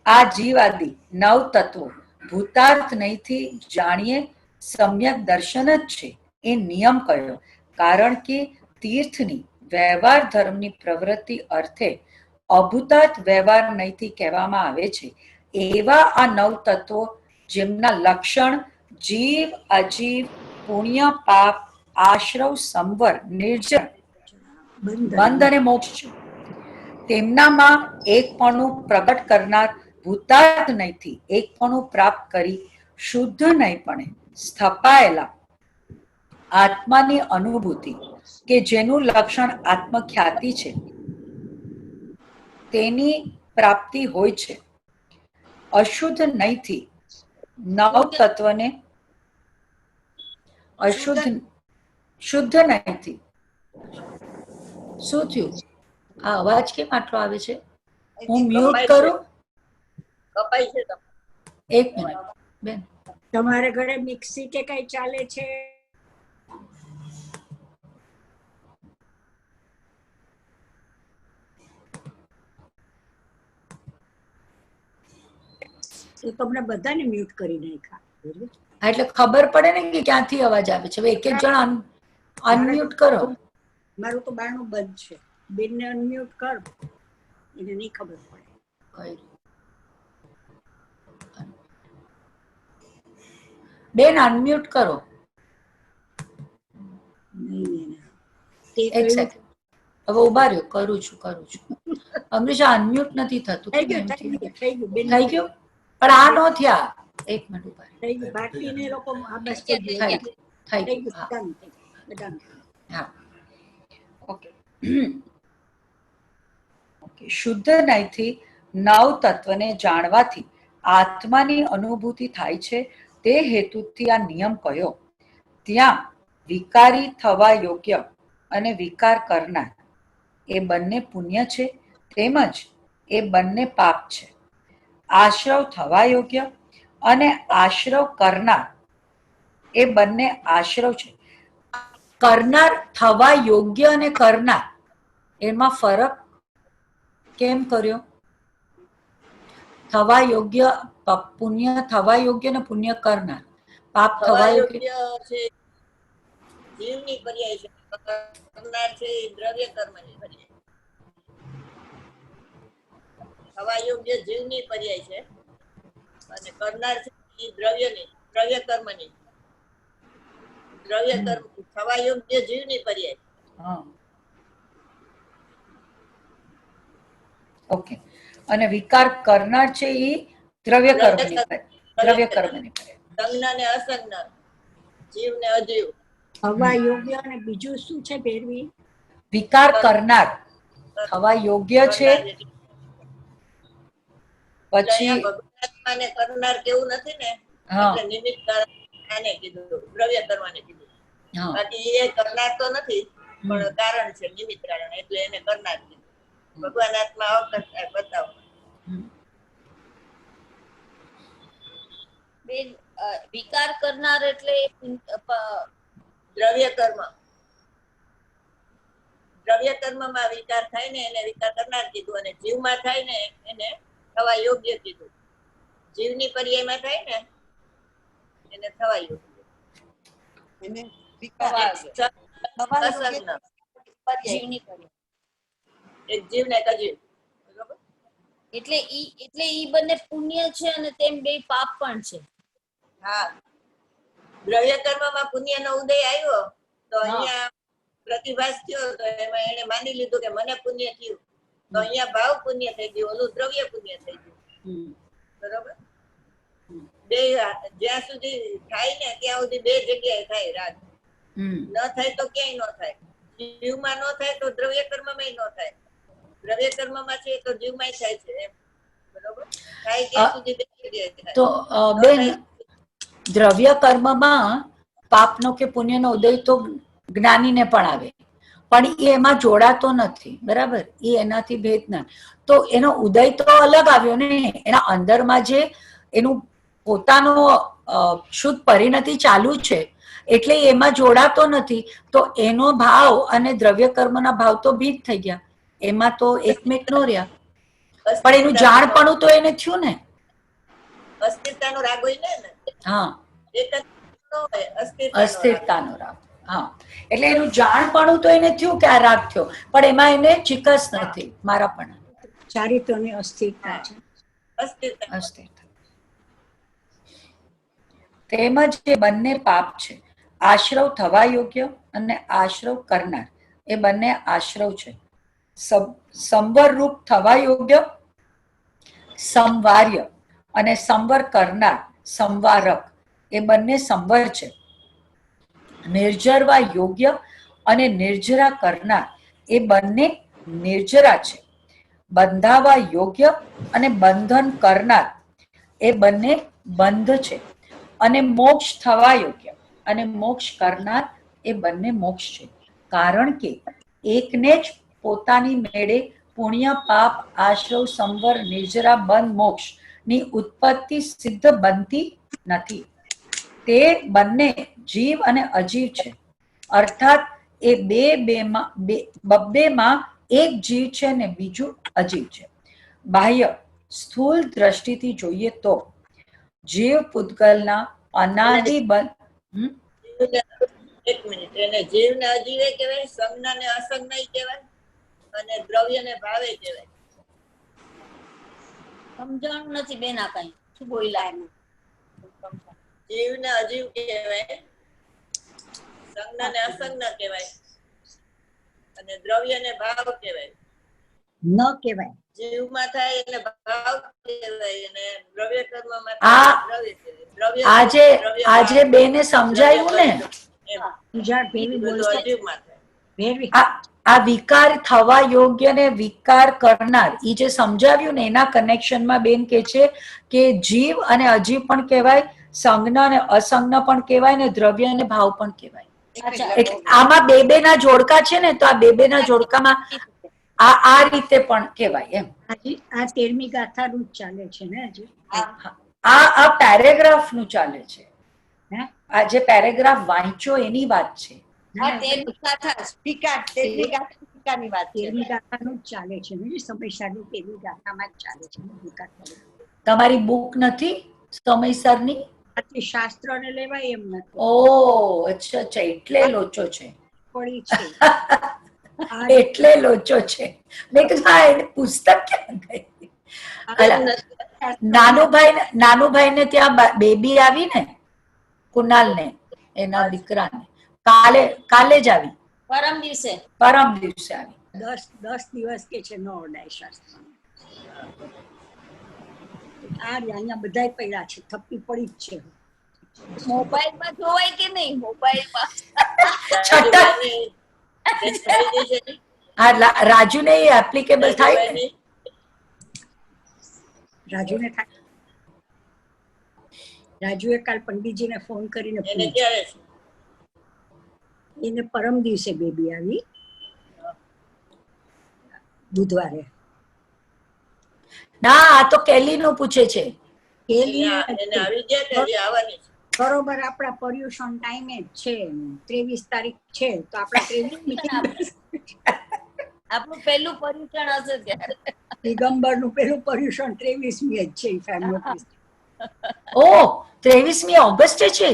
[SPEAKER 1] આ જીવાદી નવ તત્વો ભૂતાર્થ નહીંથી જાણીએ સમ્યક દર્શન જ છે એ નિયમ કયો? કારણ કે તીર્થની વ્યવહાર ધર્મની પ્રવૃત્તિ અર્થે અભૂતાર્થ વ્યવહાર નહીંથી કહેવામાં આવે છે. એવા આ નવ તત્વો જેમના લક્ષણ જીવ અજીવ પુણ્ય પાપ આશ્રવ સંવર નિર્જર બંધ અને મોક્ષ છે. તેમનામાં એકપણું પ્રગટ કરનાર ભૂતાર્થ નહીંથી એકપણું પ્રાપ્ત કરી શુદ્ધ નહીંપણે સ્થપાયેલા આત્માની અનુભૂતિ કે જેનું લક્ષણ આત્મખ્યાતિ છે તેની પ્રાપ્તિ હોય છે. અશુદ્ધ નહીંથી નવ તત્વને શુદ્ધ નહીંથી શું થયું? આ અવાજ કેમ આટલો આવે છે? હું મ્યુટ કરું.
[SPEAKER 3] કપાય છે તમે.
[SPEAKER 1] એક મિનિટ બેન.
[SPEAKER 2] તમારે ઘરે મિક્સી કે કઈ ચાલે છે? તો તમને બધાને મ્યુટ કરી નાખ્યા.
[SPEAKER 1] એટલે ખબર પડે ને કે ક્યાંથી અવાજ આવે છે. હવે એક એક જણ અનમ્યુટ કરો.
[SPEAKER 2] મારું તો બારણું બંધ છે. બેનને અનમ્યુટ કર, એને નહીં ખબર પડે.
[SPEAKER 1] બેન અનમ્યુટ કરો. એક સેકન્ડ. હવે ઉભા રહ્યો, કરું છું. હંમેશા અનમ્યુટ નથી થતું.
[SPEAKER 2] થઈ ગયું.
[SPEAKER 1] થઈ ગયું પણ આ નો થયા. એક મિનિટ ઉભા
[SPEAKER 2] થઈ ગયું. ભારતીને લોકો આ બસ
[SPEAKER 1] થઈ ગયું. હા, ઓકે. શુદ્ધ નહીંથી નવ તત્વને જાણવાથી આત્માની અનુભૂતિ થાય છે. તે હેતુથી આ નિયમ કયો? ત્યાં વિકારી થવા યોગ્ય અને વિકાર કરનાર એ બંને પુણ્ય છે, તેમજ એ બંને પાપ છે. આશ્રવ થવા યોગ્ય અને આશ્રવ કરનાર એ બંને આશ્રવ છે. કરનાર થવા યોગ્ય અને કરનાર એમાં ફરક કેમ કર્યો? થવા યોગ્ય, પુણ્ય થવા યોગ્ય ને પુણ્ય કરનાર. પાપ થવા યોગ્ય
[SPEAKER 3] છે જીવની પર્યાય છે, કરનાર છે એ દ્રવ્ય કર્મની પર્યાય. થવા યોગ્ય જીવની પર્યાય છે અને કરનાર છે એ દ્રવ્ય કર્મની. દ્રવ્ય કર્મ થવા યોગ્ય જીવની પર્યાય.
[SPEAKER 1] હા, ઓકે. અને વિકાર કરનાર છે એ દ્રવ્ય કર્મની પર્યાય.
[SPEAKER 3] સંજ્ઞ ને અસંજ્ઞ, જીવ ને અજીવ.
[SPEAKER 2] હવા યોગ્ય અને બીજું શું છે ભેરવી?
[SPEAKER 1] વિકાર કરનાર થવા યોગ્ય છે, પછી
[SPEAKER 3] ભગવાન કરનાર કેવું નથી ને,
[SPEAKER 1] હા
[SPEAKER 3] એટલે નિમિત્ત કારણ આને કીધું, દ્રવ્ય કરવાને કીધું.
[SPEAKER 1] હા
[SPEAKER 3] બાકી એ કરનાર તો નથી, પણ કારણ છે, નિમિત્ત કારણ, એટલે એને કરનાર કીધું. ભગવાન આત્મા અવતાર બતાવો.
[SPEAKER 5] બેન, વિકાર કરનાર એટલે
[SPEAKER 3] દ્રવ્ય કર્મ. દ્રવ્ય કર્મમાં વિકાર થાય ને એને વિકાર કરનાર કીધું, અને જીવમાં થાય ને એને થવા યોગ્ય કીધું. જીવની પર્યાયમાં થાય ને એને થવા યોગ્ય.
[SPEAKER 4] એને
[SPEAKER 3] અસંજ્ઞ.
[SPEAKER 5] જીવની પર્યાય.
[SPEAKER 3] એક જીવ ને એક અજીવ. બરોબર?
[SPEAKER 5] એટલે ઈ બંને પુણ્ય છે અને તેમ બે પાપ પણ છે.
[SPEAKER 3] હા, દ્રવ્ય કર્મમાં પુણ્યનો ઉદય આવ્યો તો અહીંયા પ્રતિભાસ થયો, તો એમાં એને માની લીધું કે મને પુણ્ય થયું, તો અહીંયા ભાવ પુણ્ય થઈ ગયું, ઓલું દ્રવ્ય પુણ્ય થઈ ગયું. બરોબર? બે જ્યાં સુધી થાય ને ત્યાં સુધી બે જગ્યાએ થાય રાગ. ન થાય તો ક્યાંય ન થાય. જીવમાં ન થાય તો દ્રવ્ય કર્મમાં ન થાય. દ્રવ્ય કર્મમાં છે તો જીવમાં થાય છે. એમ બરોબર? થાય ત્યાં સુધી બે જગ્યાએ થાય.
[SPEAKER 1] તો બેન, દ્રવ્ય કર્મમાં પાપનો કે પુણ્યનો ઉદય તો જ્ઞાનીને પણ આવે, પણ એ એમાં જોડાતો નથી. બરાબર? એ એનાથી ભેદ ના. તો એનો ઉદય તો અલગ આવ્યો ને, એના અંદરમાં જે એનું પોતાનો શુદ્ધ પરિણતિ ચાલુ છે, એટલે એમાં જોડાતો નથી. તો એનો ભાવ અને દ્રવ્ય કર્મના ભાવ તો ભેદ થઈ ગયા, એમાં તો એકમેક નો રહ્યા. પણ એનું જાણપણું તો એને થયું ને.
[SPEAKER 3] અસ્થિરતાનો રાગ હોય ને.
[SPEAKER 1] હા,
[SPEAKER 3] એક જ ન હોય,
[SPEAKER 1] અસ્થિરતાનો રાગ. હા, એટલે એનું જાણપણું તો એને થયું કે આ રાગ થયો, પણ એમાં એને ચિકસ નથી. મારા પણ
[SPEAKER 2] ચારિત્રની અસ્થિરતા છે.
[SPEAKER 1] અસ્થિરતા. તેમજ એ બંને પાપ છે. આશ્રવ થવા યોગ્ય અને આશ્રવ કરનાર એ બંને આશ્રવ છે. સંવર રૂપ થવા યોગ્ય સંવાર્ય અને સંવર કરનાર સંવારક એ બંને સંવર છે. નિર્જરવા યોગ્ય અને નિર્જરા કરનાર એ બંને નિર્જરા છે. બંધાવા યોગ્ય અને બંધન કરનાર એ બંને બંધ છે. અને મોક્ષ થવા યોગ્ય અને મોક્ષ કરનાર એ બંને મોક્ષ છે. કારણ કે એકને જ પોતાની મેળે પુણ્ય પાપ આશ્રવ સંવર નિર્જરા બંધ મોક્ષ ની ઉત્પત્તિ સિદ્ધ બનતી નથી. તે બંને જીવ અને અજીવ છે. અર્થાત એ બબ્બેમાં એક જીવ છે ને બીજું અજીવ છે. બાહ્ય સ્થૂળ દ્રષ્ટિથી જોઈએ તો જીવ પૂતગલના અનાદિ
[SPEAKER 3] એક મિનિટ, એને જીવ ને અજીવે કહેવાય, સંજ્ઞા ને અસંજ્ઞ કહેવાય, અને દ્રવ્ય ને ભાવે કહેવાય.
[SPEAKER 5] સમજણ નથી બેન, આ કઈ શું બોલ્યા એમ?
[SPEAKER 3] જીવ ને અજીવ કહેવાય, સંજ્ઞા ને અસંજ્ઞ કહેવાય, અને દ્રવ્ય ને ભાવ કહેવાય.
[SPEAKER 2] ન કહેવાય.
[SPEAKER 3] જીવમાં થાય એટલે ભાવ કહેવાય, અને દ્રવ્ય કર્મમાં થાય દ્રવ્ય કહેવાય.
[SPEAKER 1] આજે બેને સમજાયું ને, આ વિકાર થવા યોગ્ય ને વિકાર કરનાર એ જે સમજાવ્યું ને એના કનેક્શનમાં બેન કે છે કે જીવ અને અજીવ પણ કહેવાય, સંજ્ઞ અને અસંજ્ઞ પણ કહેવાય, ને દ્રવ્ય અને ભાવ પણ કહેવાય. એટલે આમાં બે ના જોડકા છે ને, તો આ બે ના જોડકામાં આ રીતે પણ કહેવાય એમ.
[SPEAKER 2] આ 13મી ગાથા રૂપ ચાલે છે ને હજી.
[SPEAKER 1] આ પેરેગ્રાફ નું ચાલે છે.
[SPEAKER 2] હે?
[SPEAKER 1] આ જે પેરેગ્રાફ વાંચ્યો એની વાત છે.
[SPEAKER 5] હા તેની ગાથા સ્પીકાર તેની ગાથા સ્પીકારની વાત છે.
[SPEAKER 2] તેવી ગાથાનું જ ચાલે છે ને, સમયસારની તેવી ગાથામાં જ ચાલે છે બધી ગાથાઓ.
[SPEAKER 1] તમારી બુક નથી સમયસરની?
[SPEAKER 2] આથી શાસ્ત્રને લેવાય એમ નથી
[SPEAKER 1] ઓ અચ્છા અચ્છા, એટલે લોચો છે.
[SPEAKER 2] પડી છે.
[SPEAKER 1] એટલે લોચો છે. મેં કીધું હા એને પુસ્તક ક્યાં ગઈ? નાનુભાઈ ને ત્યાં બેબી આવી ને, કુનાલ ને, એના દીકરાને કાલે જ આવી,
[SPEAKER 5] પરમ દિવસે
[SPEAKER 1] પરમ દિવસે આવી.
[SPEAKER 2] 10 દિવસ કે છે નો અડાય શાસ્ત્ર. આ અહીંયા બધાય પડ્યા છે, થપ્પી પડી જ છે.
[SPEAKER 5] મોબાઈલમાં જોવાય કે નહીં? મોબાઈલમાં
[SPEAKER 1] છઠ્ઠા
[SPEAKER 3] ખરીદી છે ને?
[SPEAKER 1] હા રાજુ ને એપ્લિકેબલ થાય ને?
[SPEAKER 2] રાજુને થાય. રાજુએ કાલ પંડિતજીને ફોન કરીને
[SPEAKER 3] એને
[SPEAKER 2] પૂછ્યું.
[SPEAKER 3] ક્યારે છે?
[SPEAKER 2] એને પરમ દિવસે બેબી આવી, બુધવારે.
[SPEAKER 1] ના આ તો કેલી નું પૂછે છે.
[SPEAKER 2] કેલી
[SPEAKER 3] એને આવી ગયા કે હજી આવવાની છે?
[SPEAKER 2] બરોબર આપણા પર્યુષણ ટાઈમે જ છે, 23 તારીખ છે તો આપણા 23 મીટિંગ
[SPEAKER 5] આપણું પહેલું પર્યુષણ હશે ત્યારે.
[SPEAKER 2] દિગંબરનું પેલું પર્યુષણ 23મી જ છે. If I am not mistaken.
[SPEAKER 1] ઓ 23મી ઓગસ્ટ છે.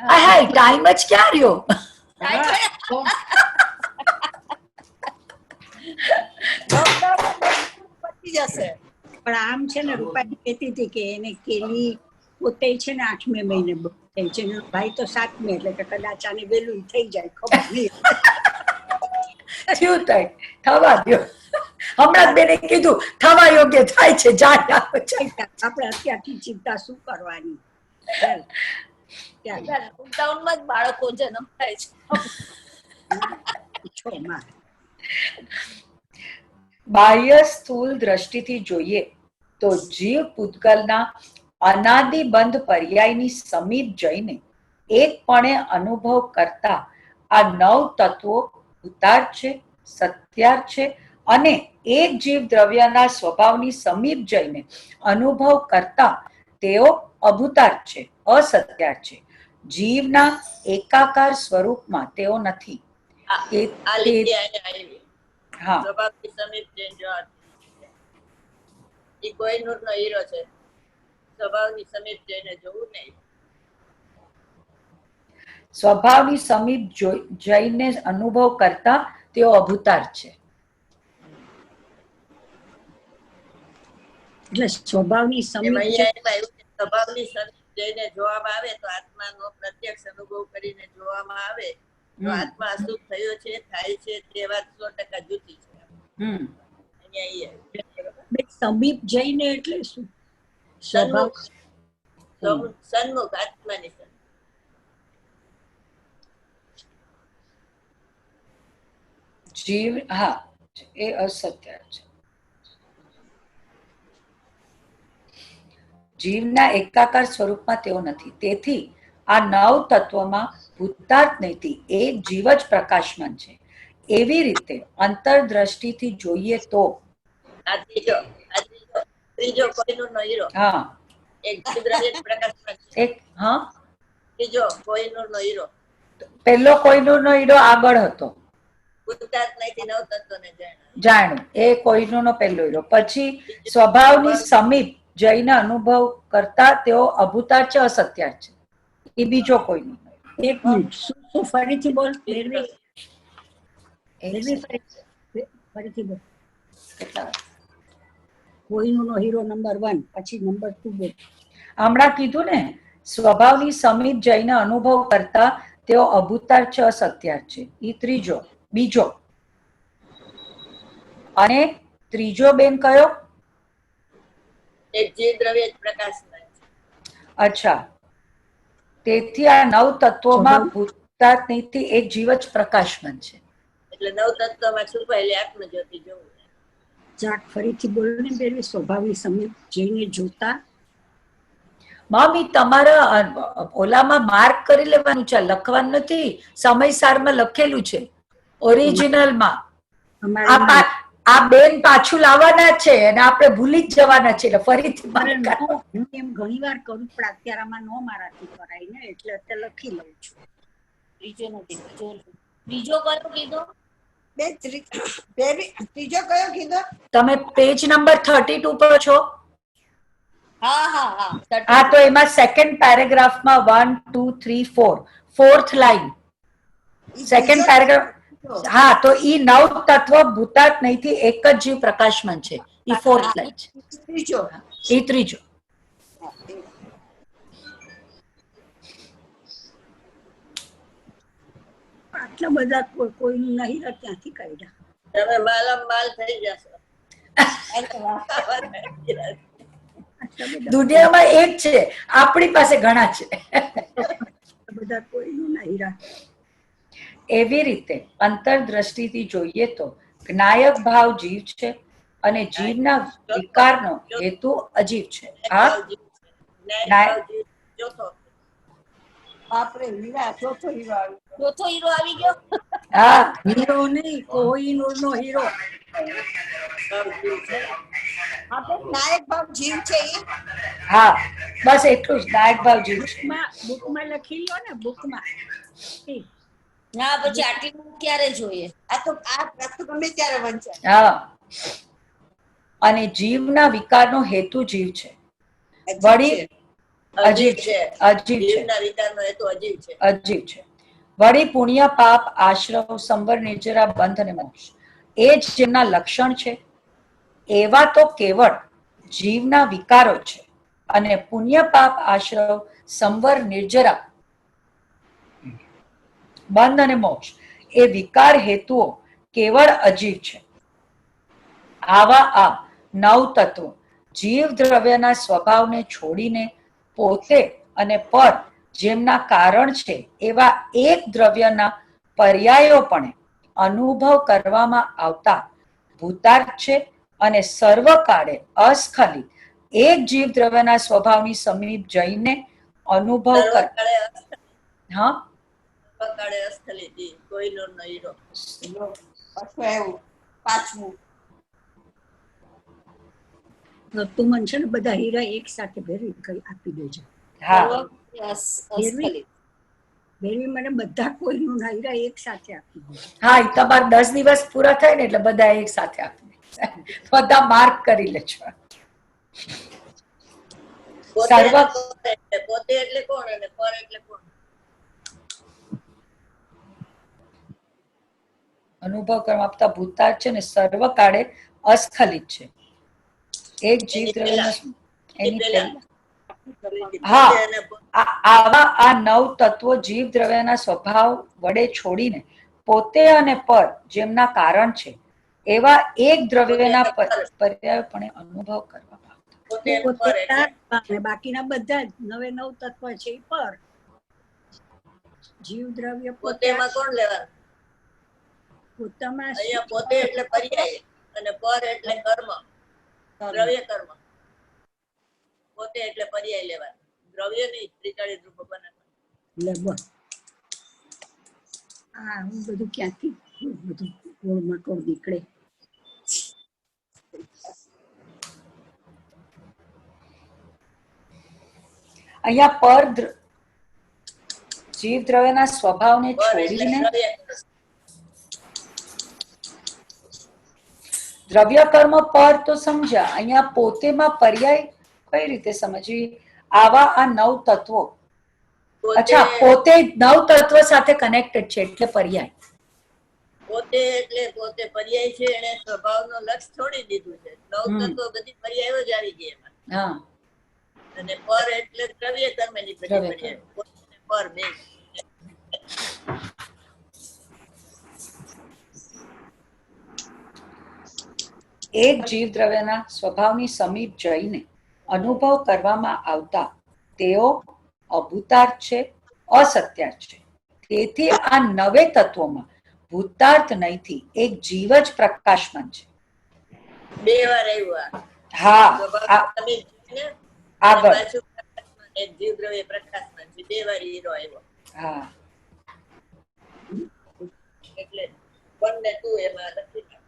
[SPEAKER 1] હા ટાઈમ જ ક્યાં રહ્યો?
[SPEAKER 5] પતી જશે.
[SPEAKER 2] પણ આમ છે ને, રૂપાલી કહેતી હતી કે એને કેલી પોતે છે ને 8મે મહિને થઈ છે, એનો ભાઈ તો 7મે, એટલે કે કદાચ આને વહેલું થઈ જાય, ખબર નહીં.
[SPEAKER 1] થયું થાય, થવા દો. હમણાં બેને કીધું થવા યોગ્ય થાય છે, જાણ આપો છે.
[SPEAKER 2] આપણે અત્યારથી ચિંતા શું કરવાની?
[SPEAKER 5] લોકડાઉનમાં જ બાળકો જન્મ થાય છે.
[SPEAKER 2] છો માં.
[SPEAKER 1] બાહ્ય સ્થૂળ દ્રષ્ટિથી જોઈએ તો જીવ પૂતગલના અનાદિબંધ પર્યાયની સમીપ જઈને એકપણે અનુભવ કરતા આ 9 તત્વો ભૂતાર્થ છે, સત્યાર્થ છે, અને એક જીવ દ્રવ્યના સ્વભાવની સમીપ જઈને અનુભવ કરતા તેઓ અભૂતાર્થ છે, અસત્યાર્થ છે. જીવના એકાકાર સ્વરૂપમાં તેઓ નથી.
[SPEAKER 3] આ લીટી અહીંયા આવી.
[SPEAKER 1] હા
[SPEAKER 3] સ્વભાવની સમીપ જઈને જોવાથી. ઈ કોહિનૂરનો હીરો છે. સ્વભાવની સમીપ જઈને જોવું નહીં.
[SPEAKER 1] સ્વભાવની સમીપ જઈને અનુભવ કરતા તેઓ અભૂતાર્થ છે.
[SPEAKER 2] એટલે સ્વભાવની
[SPEAKER 3] એમ
[SPEAKER 2] સમીપ
[SPEAKER 3] અહીંયા એમાં એવું છે, સ્વભાવની સમીપ જઈને જોવામાં આવે તો આત્માનો પ્રત્યક્ષ અનુભવ કરીને જોવામાં આવે તો આત્મા અશુદ્ધ થયો છે, થાય છે, તે વાત 100% જુદી છે. અહીંયા ઈ આવે.
[SPEAKER 2] સમીપ જઈને એટલે શું? સ્વભાવ
[SPEAKER 3] સન્મુખ આત્માની સન્મુખ.
[SPEAKER 1] જીવ હા એ અસત્યાર્થ છે. જીવના એકાકાર સ્વરૂપમાં તેઓ નથી. તેથી આ 9 તત્વમાં ભૂતાર્થ નથી, એક જીવ જ પ્રકાશમાન છે. એવી રીતે અંતરદ્રષ્ટિથી જોઈએ તો
[SPEAKER 3] આ ત્રીજો કોહિનૂરનો હીરો.
[SPEAKER 1] હા
[SPEAKER 3] એક દ્રવ્ય પ્રકાશમાં છે.
[SPEAKER 1] એક હા
[SPEAKER 3] ત્રીજો કોહિનૂરનો હીરો.
[SPEAKER 1] પહેલો કોઈનો હીરો આગળ હતો,
[SPEAKER 3] ભૂતાર્થ નથી, 9 તત્વોને જાણ્યા.
[SPEAKER 1] જાણ્યું એ કોઈનો પહેલો હીરો. પછી સ્વભાવની સમીપ જઈને અનુભવ કરતા તેઓ અભૂતાર્થ છે, અસત્યાર્થ છે. એ બીજો કોઈનો.
[SPEAKER 2] એક મિનિટ, શું ફરીથી બોલ. ફરીથી બોલ.
[SPEAKER 1] કેટલા
[SPEAKER 2] કોઈનો હીરો નંબર 1, પછી નંબર 2 બોલ.
[SPEAKER 1] હમણાં કીધું ને, સ્વભાવની સમીપ જઈને અનુભવ કરતા તેઓ અભૂતાર્થ છે, અસત્યાર્થ છે. એ બીજો. અને ત્રીજો બેન કયો?
[SPEAKER 3] એક જીવ દ્રવ્ય પ્રકાશમાં છે.
[SPEAKER 1] અચ્છા, તેથી આ 9 તત્વોમાં ભૂતાર્થ નથી, એક જીવ જ પ્રકાશમાન છે.
[SPEAKER 3] એટલે 9 તત્વમાં છુપાયેલી આત્મજ્યોતિ જોવું.
[SPEAKER 2] જાક ફરીથી બોલ ને બેન. સ્વભાવની સમીપ જઈને જોતા.
[SPEAKER 1] મમ્મી તમારા ઓલામાં માર્ક કરી લેવાનું છે, લખવાનું નથી. સમયસારમાં લખેલું છે ઓરિજિનલમાં. આ બેન પાછું લાવવાના છે અને આપણે ભૂલી જ જવાના છે એટલે ફરીથી
[SPEAKER 2] મારે
[SPEAKER 1] મને
[SPEAKER 2] નો હું એમ ઘણી વાર કરું પણ અત્યારે આમાં નો મારાથી કરાય ને એટલે અત્યારે લખી લઉં છું.
[SPEAKER 5] ત્રીજો નથી, ત્રીજો કયો કીધો?
[SPEAKER 4] ત્રીજો કયો કીધો?
[SPEAKER 1] તમે પેજ નંબર 32 પર છો?
[SPEAKER 5] હા હા હા
[SPEAKER 1] હા, તો એમાં સેકન્ડ પેરેગ્રાફમાં 1 2 3 4 ફોર્થ લાઈન સેકન્ડ પેરેગ્રાફ. હા, તો ઈ નવ તત્વ ભૂતાર્થ નહીંથી એક જ જીવ પ્રકાશમાન છે. ઈ ફોર્થ લાઈન છે.
[SPEAKER 4] ત્રીજો.
[SPEAKER 1] ઈ ત્રીજો.
[SPEAKER 2] આટલા બધા કોઈનું નહીં રહે ત્યાંથી કાઢ્યા.
[SPEAKER 3] તમે માલ થઈ જશો.
[SPEAKER 2] આટલા બધા
[SPEAKER 1] દુનિયામાં એક છે, આપણી પાસે ઘણા છે.
[SPEAKER 2] બધા કોઈનું નહીં રહે.
[SPEAKER 1] એવી રીતે અંતરદ્રષ્ટિથી જોઈએ તો જ્ઞાયક ભાવ જીવ છે અને જીવના વિકારનો હેતુ અજીવ છે. હા,
[SPEAKER 3] ચોથો.
[SPEAKER 4] બાપરે હીરા, ચોથો હીરો આવ્યો.
[SPEAKER 5] ચોથો હીરો આવી ગયો.
[SPEAKER 1] હા,
[SPEAKER 2] હીરો નહીં, કોહિનૂરનો હીરો.
[SPEAKER 4] આપણે નાયક ભાવ જીવ છે એ.
[SPEAKER 1] હા, બસ એટલું જ. જ્ઞાયક ભાવ જીવ છે.
[SPEAKER 2] બુકમાં લખી લો ને, બુકમાં.
[SPEAKER 5] ના પછી આટલી ક્યારે જોઈએ?
[SPEAKER 4] આ તો ગમે ત્યારે વંચાય.
[SPEAKER 1] હા, અને જીવના વિકારનો હેતુ જીવ છે. વળી અજીવ છે. અજીવ છે.
[SPEAKER 3] જીવના વિકારનો હેતુ અજીવ છે.
[SPEAKER 1] અજીવ છે. વળી પુણ્ય પાપ આશ્રવ સંવર નિર્જરા બંધ અને મોક્ષ એ જ જેમના લક્ષણ છે. એવા તો કેવળ જીવના વિકારો છે અને પુણ્ય પાપ આશ્રવ સંવર નિર્જરા બંધ અને મોક્ષ એ વિકાર હેતુઓ કેવળ અજીવ છે. આવા આ નવ તત્વો જીવ દ્રવ્યના સ્વભાવને છોડીને પોતે અને પર જેમના કારણ છે એવા એક દ્રવ્યના પર્યાયોપણે અનુભવ કરવામાં આવતા ભૂતાર્થ છે અને સર્વકાળે અસ્ખલિત એક જીવ દ્રવ્યના સ્વભાવની સમીપ જઈને અનુભવ કર. હા,
[SPEAKER 3] સર્વકાળે અસ્થલિત કોઈનો હીરો.
[SPEAKER 4] પાછું આવ્યું પાંચમું.
[SPEAKER 2] તું મને છે ને બધા હીરા એક સાથે ભેરવી આપી દેજો.
[SPEAKER 1] હા,
[SPEAKER 2] ભેરવી મને બધા કોઈનું હીરા એક સાથે આપી દેજો.
[SPEAKER 1] હા, એ તમારે 10 દિવસ પૂરા થાય ને એટલે બધા એક સાથે આપી દે. બધા માર્ક કરી લેજો.
[SPEAKER 3] પોતે એટલે કોણ અને પર એટલે કોણ?
[SPEAKER 1] અનુભવ કરવા આપતા ભૂતાર્થ છે ને સર્વકાળે અસ્ખલિત છે. એક જીવ દ્રવ્યના એની પહેલા. હા, આવા આ નવ તત્વો જીવ દ્રવ્યના સ્વભાવ વડે છોડીને પોતે અને પર જેમના કારણ છે એવા એક દ્રવ્યના પર્યાયપણે અનુભવ કરવામાં આવતા.
[SPEAKER 2] બાકીના બધા જ નવે નવ તત્વ છે એ પર. જીવ દ્રવ્ય
[SPEAKER 3] પોતેમાં કોણ લેવાનું?
[SPEAKER 2] પોતામાં
[SPEAKER 3] અહીંયા પોતે એટલે પર્યાય અને પર એટલે કર્મ, દ્રવ્ય કર્મ. પોતે એટલે પર્યાય લેવાનું, દ્રવ્ય નહીં. ત્રિકાળી રૂપ બનાવવાનું.
[SPEAKER 2] હા, હું બધું ક્યાંથી બધું ગોળ મટોળ નીકળે.
[SPEAKER 1] અહીંયા પર જીવ દ્રવ્યના સ્વભાવને છોડીને દ્રવ્ય કર્મ પર તો સમજ્યા. અહીંયા પોતેમાં પર્યાય કઈ રીતે સમજવી? આવા આ નવ તત્વો. અચ્છા, પોતે નવ તત્વ સાથે કનેક્ટેડ છે એટલે પર્યાય.
[SPEAKER 3] પોતે એટલે પોતે પર્યાય છે. એને સ્વભાવનો લક્ષ છોડી દીધું છે. નવ તત્વો બધી પર્યાયો જ આવી ગઈ એમાં.
[SPEAKER 1] હા,
[SPEAKER 3] અને પર એટલે દ્રવ્ય કર્મની બધી પર્યાય. પર બે.
[SPEAKER 1] એક જીવ દ્રવ્યના સ્વભાવની સમીપ જઈને અનુભવ કરવામાં આવતા તેઓ અભૂતાર્થ છે, અસત્યાર્થ છે. તેથી આ નવે તત્વોમાં ભૂતાર્થ નહીંથી એક જીવ જ પ્રકાશમાન છે.
[SPEAKER 3] બે વાર આવ્યું.
[SPEAKER 1] હા, આગળ.
[SPEAKER 3] એક જીવ દ્રવ્ય પ્રકાશમાન છે. બે વાર હીરો આવ્યો.
[SPEAKER 1] હા,
[SPEAKER 3] એટલે બંને તું એમાં લખી નાખ.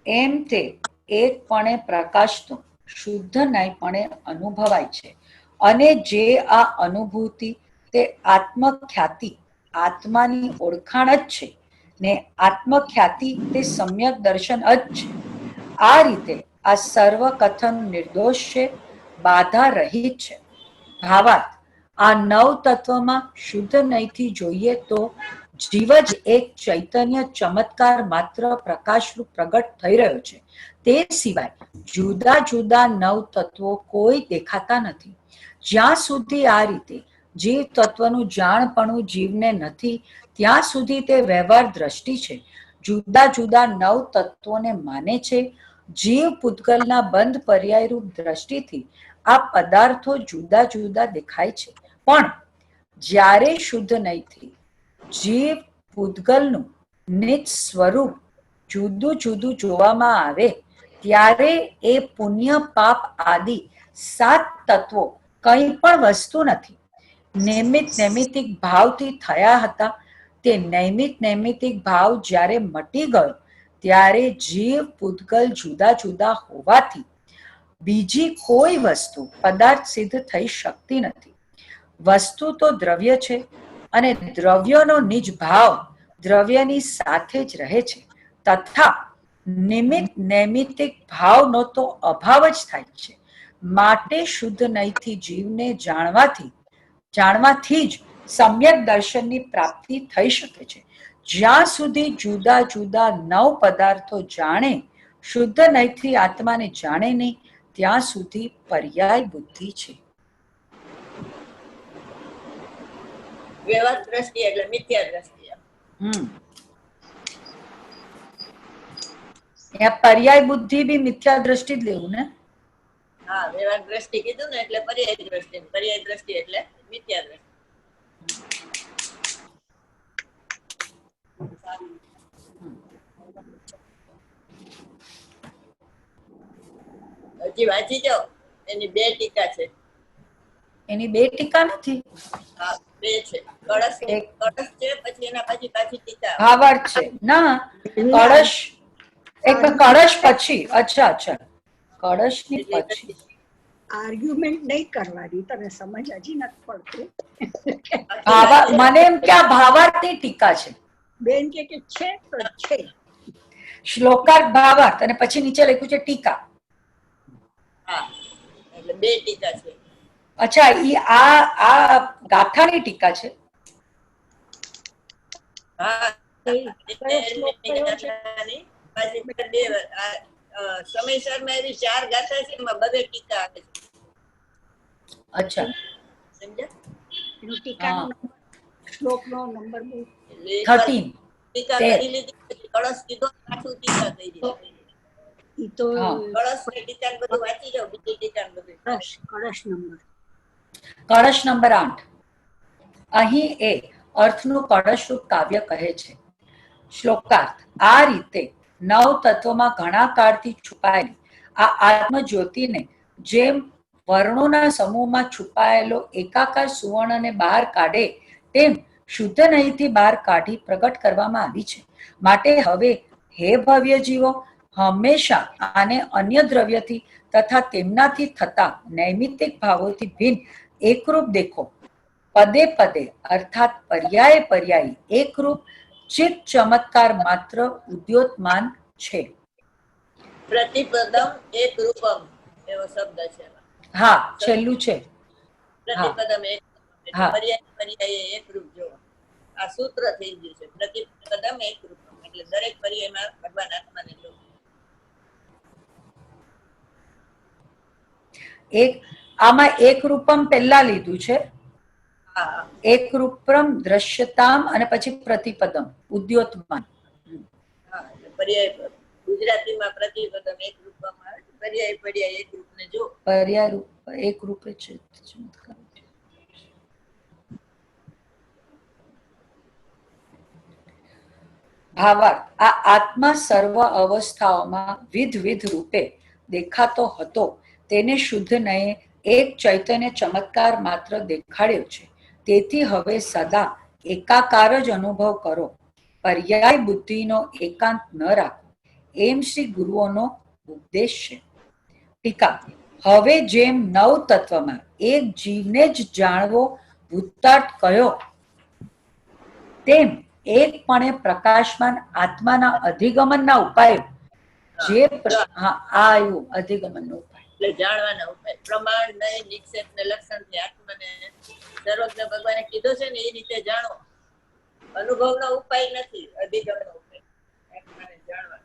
[SPEAKER 1] એમ તે એકપણે પ્રકાશતો શુદ્ધ નયપણે અનુભવાય છે. અને જે આ અનુભૂતિ તે આત્મખ્યાતિ આત્માની ઓળખાણ જ છે ને આત્મખ્યાતિ તે સમ્યક દર્શન જ છે. આ રીતે આ સર્વ કથન નિર્દોષ છે, બાધા રહિત છે. ભાવાર્થ, આ નવ તત્વમાં શુદ્ધ નયથી જોઈએ તો જીવ જ એક ચૈતન્ય ચમત્કાર માત્ર પ્રકાશરૂપ પ્રગટ થઈ રહ્યો છે. તે સિવાય જુદા જુદા નવ તત્વો કોઈ દેખાતા નથી. જ્યાં સુધી આ રીતે જીવ તત્વનું જાણપણું જીવને નથી ત્યાં સુધી તે વ્યવહાર દ્રષ્ટિ છે. જુદા જુદા નવ તત્વોને માને છે. જીવ પૂતગલના બંધ પર્યાયરૂપ દ્રષ્ટિથી આ પદાર્થો જુદા જુદા દેખાય છે. પણ જ્યારે શુદ્ધ નયથી જીવ પૂતગલનું નિજ સ્વરૂપ જુદું જુદું જોવામાં આવે ત્યારે એ પુણ્ય પાપ આદિ 7 તત્વો કંઈ પણ વસ્તુ નથી. નૈમિત્તિક ભાવથી થયા હતા તે નૈમિત્તિક ભાવ જ્યારે મટી ગયો ત્યારે જીવ પૂતગલ જુદા જુદા હોવાથી બીજી કોઈ વસ્તુ પદાર્થ સિદ્ધ થઈ શકતી નથી. વસ્તુ તો દ્રવ્ય છે અને દ્રવ્યનો નિજ ભાવ દ્રવ્યની સાથે જ રહે છે. તથા નૈમિત્તિક ભાવનો તો અભાવ જ થાય છે. માટે શુદ્ધ નયથી જીવને જાણવાથી જ સમ્યક દર્શનની પ્રાપ્તિ થઈ શકે છે. જ્યાં સુધી જુદા જુદા નવ પદાર્થો જાણે શુદ્ધ નયથી આત્માને જાણે નહીં ત્યાં સુધી પર્યાય બુદ્ધિ છે.
[SPEAKER 3] વ્યવહાર દ્રષ્ટિ એટલે મિથ્યા દ્રષ્ટિ.
[SPEAKER 1] પર્યાય બુદ્ધિ બી મિથ્યા દ્રષ્ટિ જ લેવું ને?
[SPEAKER 3] હા, વ્યવહાર દ્રષ્ટિ કીધું ને એટલે પર્યાય દ્રષ્ટિ. પર્યાય દ્રષ્ટિ એટલે મિથ્યા દ્રષ્ટિ. હજી વાંચી જાઓ, એની 2 ટીકા છે.
[SPEAKER 1] એની 2 ટીકા નથી?
[SPEAKER 3] હા, 2 છે. કળશ છે, પછી એના પાછી ટીકા.
[SPEAKER 1] ભાવાર્થ છે ના, કળશ એક કળશ પછી. અચ્છા કળશની પછી
[SPEAKER 2] આર્ગ્યુમેન્ટ નહીં કરવાની, તને સમજ હજી નથી પડતું.
[SPEAKER 1] મને એમ કે આ ભાવાર્થની ટીકા છે.
[SPEAKER 2] બેન કે છે તો છે.
[SPEAKER 1] શ્લોકાર્થ ભાવાર્થ અને પછી નીચે લખ્યું છે ટીકા.
[SPEAKER 3] હા, એટલે 2 ટીકા છે.
[SPEAKER 1] અચ્છા, આ ગાથાની ટીકા છે.
[SPEAKER 3] હા, સમયસરમાં એવી 4 ગાથા છે, એમાં 2 ટીકા આવે છે.
[SPEAKER 1] અચ્છા,
[SPEAKER 3] સમજ્યા?
[SPEAKER 2] શ્લોકનો નંબર
[SPEAKER 1] 13.
[SPEAKER 3] ટીકા કરી લીધી, પછી કળશ કીધો, પાછું ટીકા કરી દીધી.
[SPEAKER 2] ઈ તો
[SPEAKER 3] કળશ ને ટીકા બધું વાંચી જાવ, બીજી ટીકા બધું.
[SPEAKER 1] કળશ નંબર 8. અહીં એ અર્થનું કળશરૂપ કાવ્ય કહે છે. શ્લોકાર્થ, આ રીતે 9 તત્વોમાં ઘણા કાળથી છુપાયેલી આ આત્મજ્યોતિને જેમ વર્ણોના સમૂહમાં છુપાયેલો એકાકાર સુવર્ણને બહાર કાઢે તેમ શુદ્ધ નયથી બહાર કાઢી પ્રગટ કરવામાં આવી છે. માટે હવે હે ભવ્ય જીવો, હંમેશા આને અન્ય દ્રવ્યથી તથા તેમનાથી થતા નૈમિત્તિક ભાવોથી ભિન્ન એકરૂપ દેખો. પદે પદે અર્થાત પર્યાયે એકરૂપ ચિત્ત ચમત્કાર માત્ર ઉદ્યોતમાન છે.
[SPEAKER 3] પ્રતિપદમ એક રૂપમ એવો શબ્દ છે.
[SPEAKER 1] હા, છેલ્લું છે.
[SPEAKER 3] પ્રતિપદમ એક પર્યાય એક રૂપ જો આ સૂત્ર થઈ ગયું છે. પ્રતિપદમ એક રૂપમ એટલે દરેક પર્યાયમાં ભગવાન આત્માને જો.
[SPEAKER 1] આમાં એક રૂપમ પહેલા લીધું છે.
[SPEAKER 3] હા,
[SPEAKER 1] એક રૂપમ દ્રશ્યતામ અને પછી પ્રતિપદમ ઉદ્યોતમાન.
[SPEAKER 3] હા, પર્યાય ગુજરાતીમાં પ્રતિપદમ એક રૂપમ આવે છે. પર્યાય એક રૂપને જો.
[SPEAKER 1] પર્યાય રૂપ એક રૂપે છે. ભાવાર્થ, આ આત્મા સર્વ અવસ્થાઓમાં વિધ રૂપે દેખાતો હતો તેને શુદ્ધ નયે એક ચૈતન્ય ચમત્કાર માત્ર દેખાડ્યો છે. તેથી હવે સદા એકાકાર જ અનુભવ કરો. પર્યાય બુદ્ધિનો એકાંત ન રાખો. એમ શ્રી ગુરુઓનો ઉપદેશ છે. ટીકા: હવે જેમ નવ તત્વમાં એક જીવને જ જાણવો ભૂતાર્થ કયો, તેમ એકપણે પ્રકાશમાન આત્માના અધિગમનના ઉપાયો જે આવ્યું અધિગમનનો ઉપાય
[SPEAKER 3] એટલે જાણવાના ઉપાય પ્રમાણ, નય, નિક્ષેપ ને લક્ષણ થી આત્માને સર્વજ્ઞ ભગવાને કીધો છે ને એ રીતે જાણો. અનુભવનો ઉપાય નથી, અધિગમનો ઉપાય આત્માને જાણવાનો.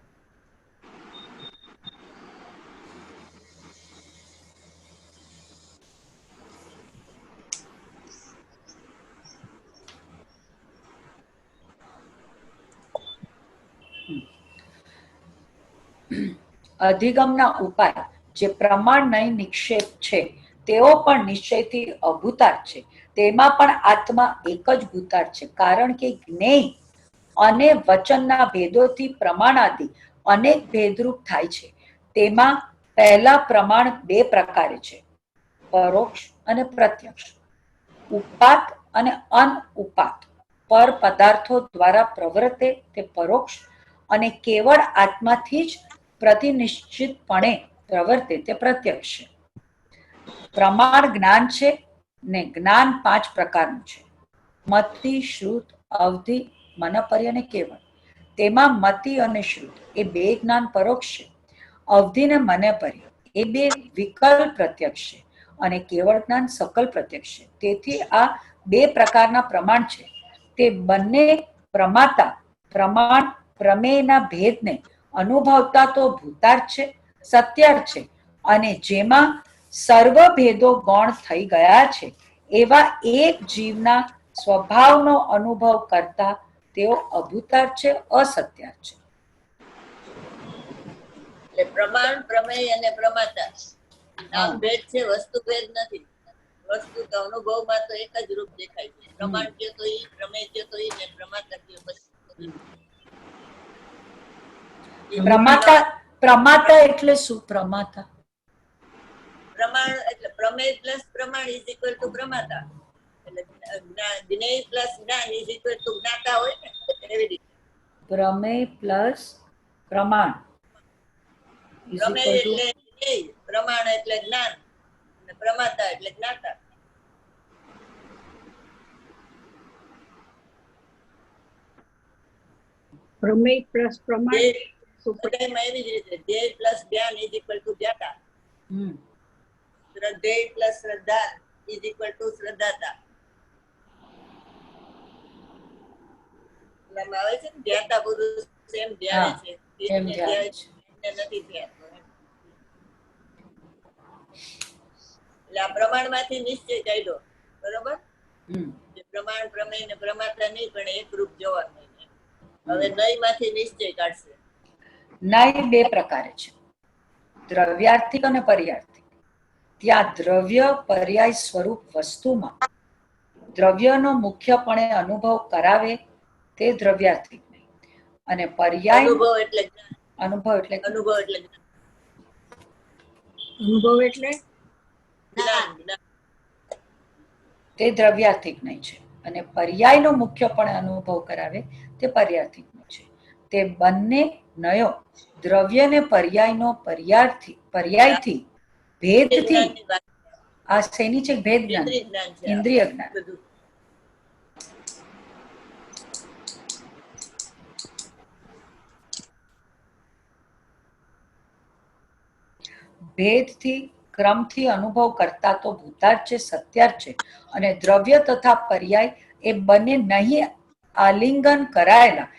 [SPEAKER 1] અધિગમના ઉપાય જે પ્રમાણ નહીં નિક્ષેપ છે તેઓ પણ નિશ્ચયથી અભૂતાર્થ છે. તેમાં પણ આત્મા એક જ ભૂતાર્થ છે, કારણ કે જ્ઞેય અને વચનના ભેદોથી પ્રમાણ આદિ અનેક ભેદરૂપ થાય છે. તેમાં પહેલા પ્રમાણ બે પ્રકારે છે: પરોક્ષ અને પ્રત્યક્ષ. ઉપાત અને અનઉપાત. પર પદાર્થો દ્વારા પ્રવર્તે તે પરોક્ષ અને કેવળ આત્માથી જ પ્રતિનિશ્ચિતપણે પ્રવર્તે તે પ્રત્યક્ષ છે. પ્રમાણ જ્ઞાન છે ને જ્ઞાન 5 પ્રકારનું છે: મતિ, શ્રુત, અવધિ, મનપર્ય અને કેવળ. તેમાં મતિ અને શ્રુત એ બે જ્ઞાન પરોક્ષ છે. અવધિ ને મનપર્ય એ બે વિકલ્પ પ્રત્યક્ષ છે અને કેવળ જ્ઞાન સકલ પ્રત્યક્ષ છે. તેથી આ બે પ્રકારના પ્રમાણ છે. તે બંને પ્રમાતા પ્રમાણ પ્રમેયના ભેદને અનુભવતા તો ભૂતાર્થ છે, સત્યાર્થ છે, અને જેમાં સર્વ ભેદો ગૌણ થઈ ગયા છે એવા એક જીવના સ્વભાવનો અનુભવ કરતા તેઓ અભૂતાર્થ છે, અસત્યાર્થ છે.
[SPEAKER 3] એટલે પ્રમાણ, પ્રમેય અને પ્રમાતા નામ ભેદ છે, વસ્તુ ભેદ નથી. વસ્તુ તો અનુભવમાં તો એક જ રૂપ દેખાય છે. પ્રમાણ કયો તો ઈ, પ્રમેય કયો તો ઈ, ને પ્રમાતા કયો પછી.
[SPEAKER 1] પ્રમાતા એટલે શું? પ્રમાતા
[SPEAKER 3] પ્રમાણ એટલે પ્રમેય પ્લસ પ્રમાણ ઇઝ ઇક્વલ ટુ પ્રમાતા. એટલે જ્ઞેય પ્લસ જ્ઞાન ઇઝ ઇક્વલ ટુ જ્ઞાતા હોય ને, એવી રીતે.
[SPEAKER 1] પ્રમેય પ્લસ પ્રમાણ
[SPEAKER 3] પ્રમેય એટલે જ્ઞેય, પ્રમાણ એટલે જ્ઞાન, અને પ્રમાતા એટલે જ્ઞાતા.
[SPEAKER 2] પ્રમેય પ્લસ પ્રમાણ
[SPEAKER 3] બધાયમાં એવી જ રીતે ધ્યેય પ્લસ જ્ઞાન ઇઝ ઇક્વલ ટુ જ્ઞાતા. શ્રદ્ધેય પ્લસ શ્રદ્ધા ઇઝ ઇક્વલ ટુ શ્રદ્ધાતા. એમાં આવે છે ને ધ્યાતા પુરુષ એમ ધ્યાને છે,
[SPEAKER 1] એમ ધ્યાને છે.
[SPEAKER 3] નથી ધ્યાતો. એટલે આ પ્રમાણમાંથી નિશ્ચય કાઢ્યો, બરોબર? પ્રમાણ, પ્રમેય ને પ્રમાતા નહીં, પણ એક રૂપ જોવાનું. હવે નય માંથી નિશ્ચય કાઢશે.
[SPEAKER 1] નય બે પ્રકારે છે: દ્રવ્યાર્થિક અને પર્યાર્થિક. ત્યાં દ્રવ્ય પર્યાય સ્વરૂપ વસ્તુમાં દ્રવ્યનો મુખ્યપણે અનુભવ કરાવે તે દ્રવ્યાર્થિક નહીં, અને પર્યાય
[SPEAKER 3] અનુભવ એટલે
[SPEAKER 1] અનુભવ એટલે
[SPEAKER 2] અનુભવ એટલે
[SPEAKER 1] તે દ્રવ્યાર્થિક નહીં છે, અને પર્યાયનો મુખ્યપણે અનુભવ કરાવે તે પર્યાર્થિક નહીં છે. તે બંને નયો દ્રવ્ય ને પર્યાયનો પર્યાયથી ભેદથી આ શેની છે? ભેદ જ્ઞાન, ઇન્દ્રિય જ્ઞાન. ભેદથી ક્રમથી અનુભવ કરતા તો ભૂતાર્થ છે, સત્યાર્થ છે, અને દ્રવ્ય તથા પર્યાય એ બંને નહીં આલિંગન કરાયેલા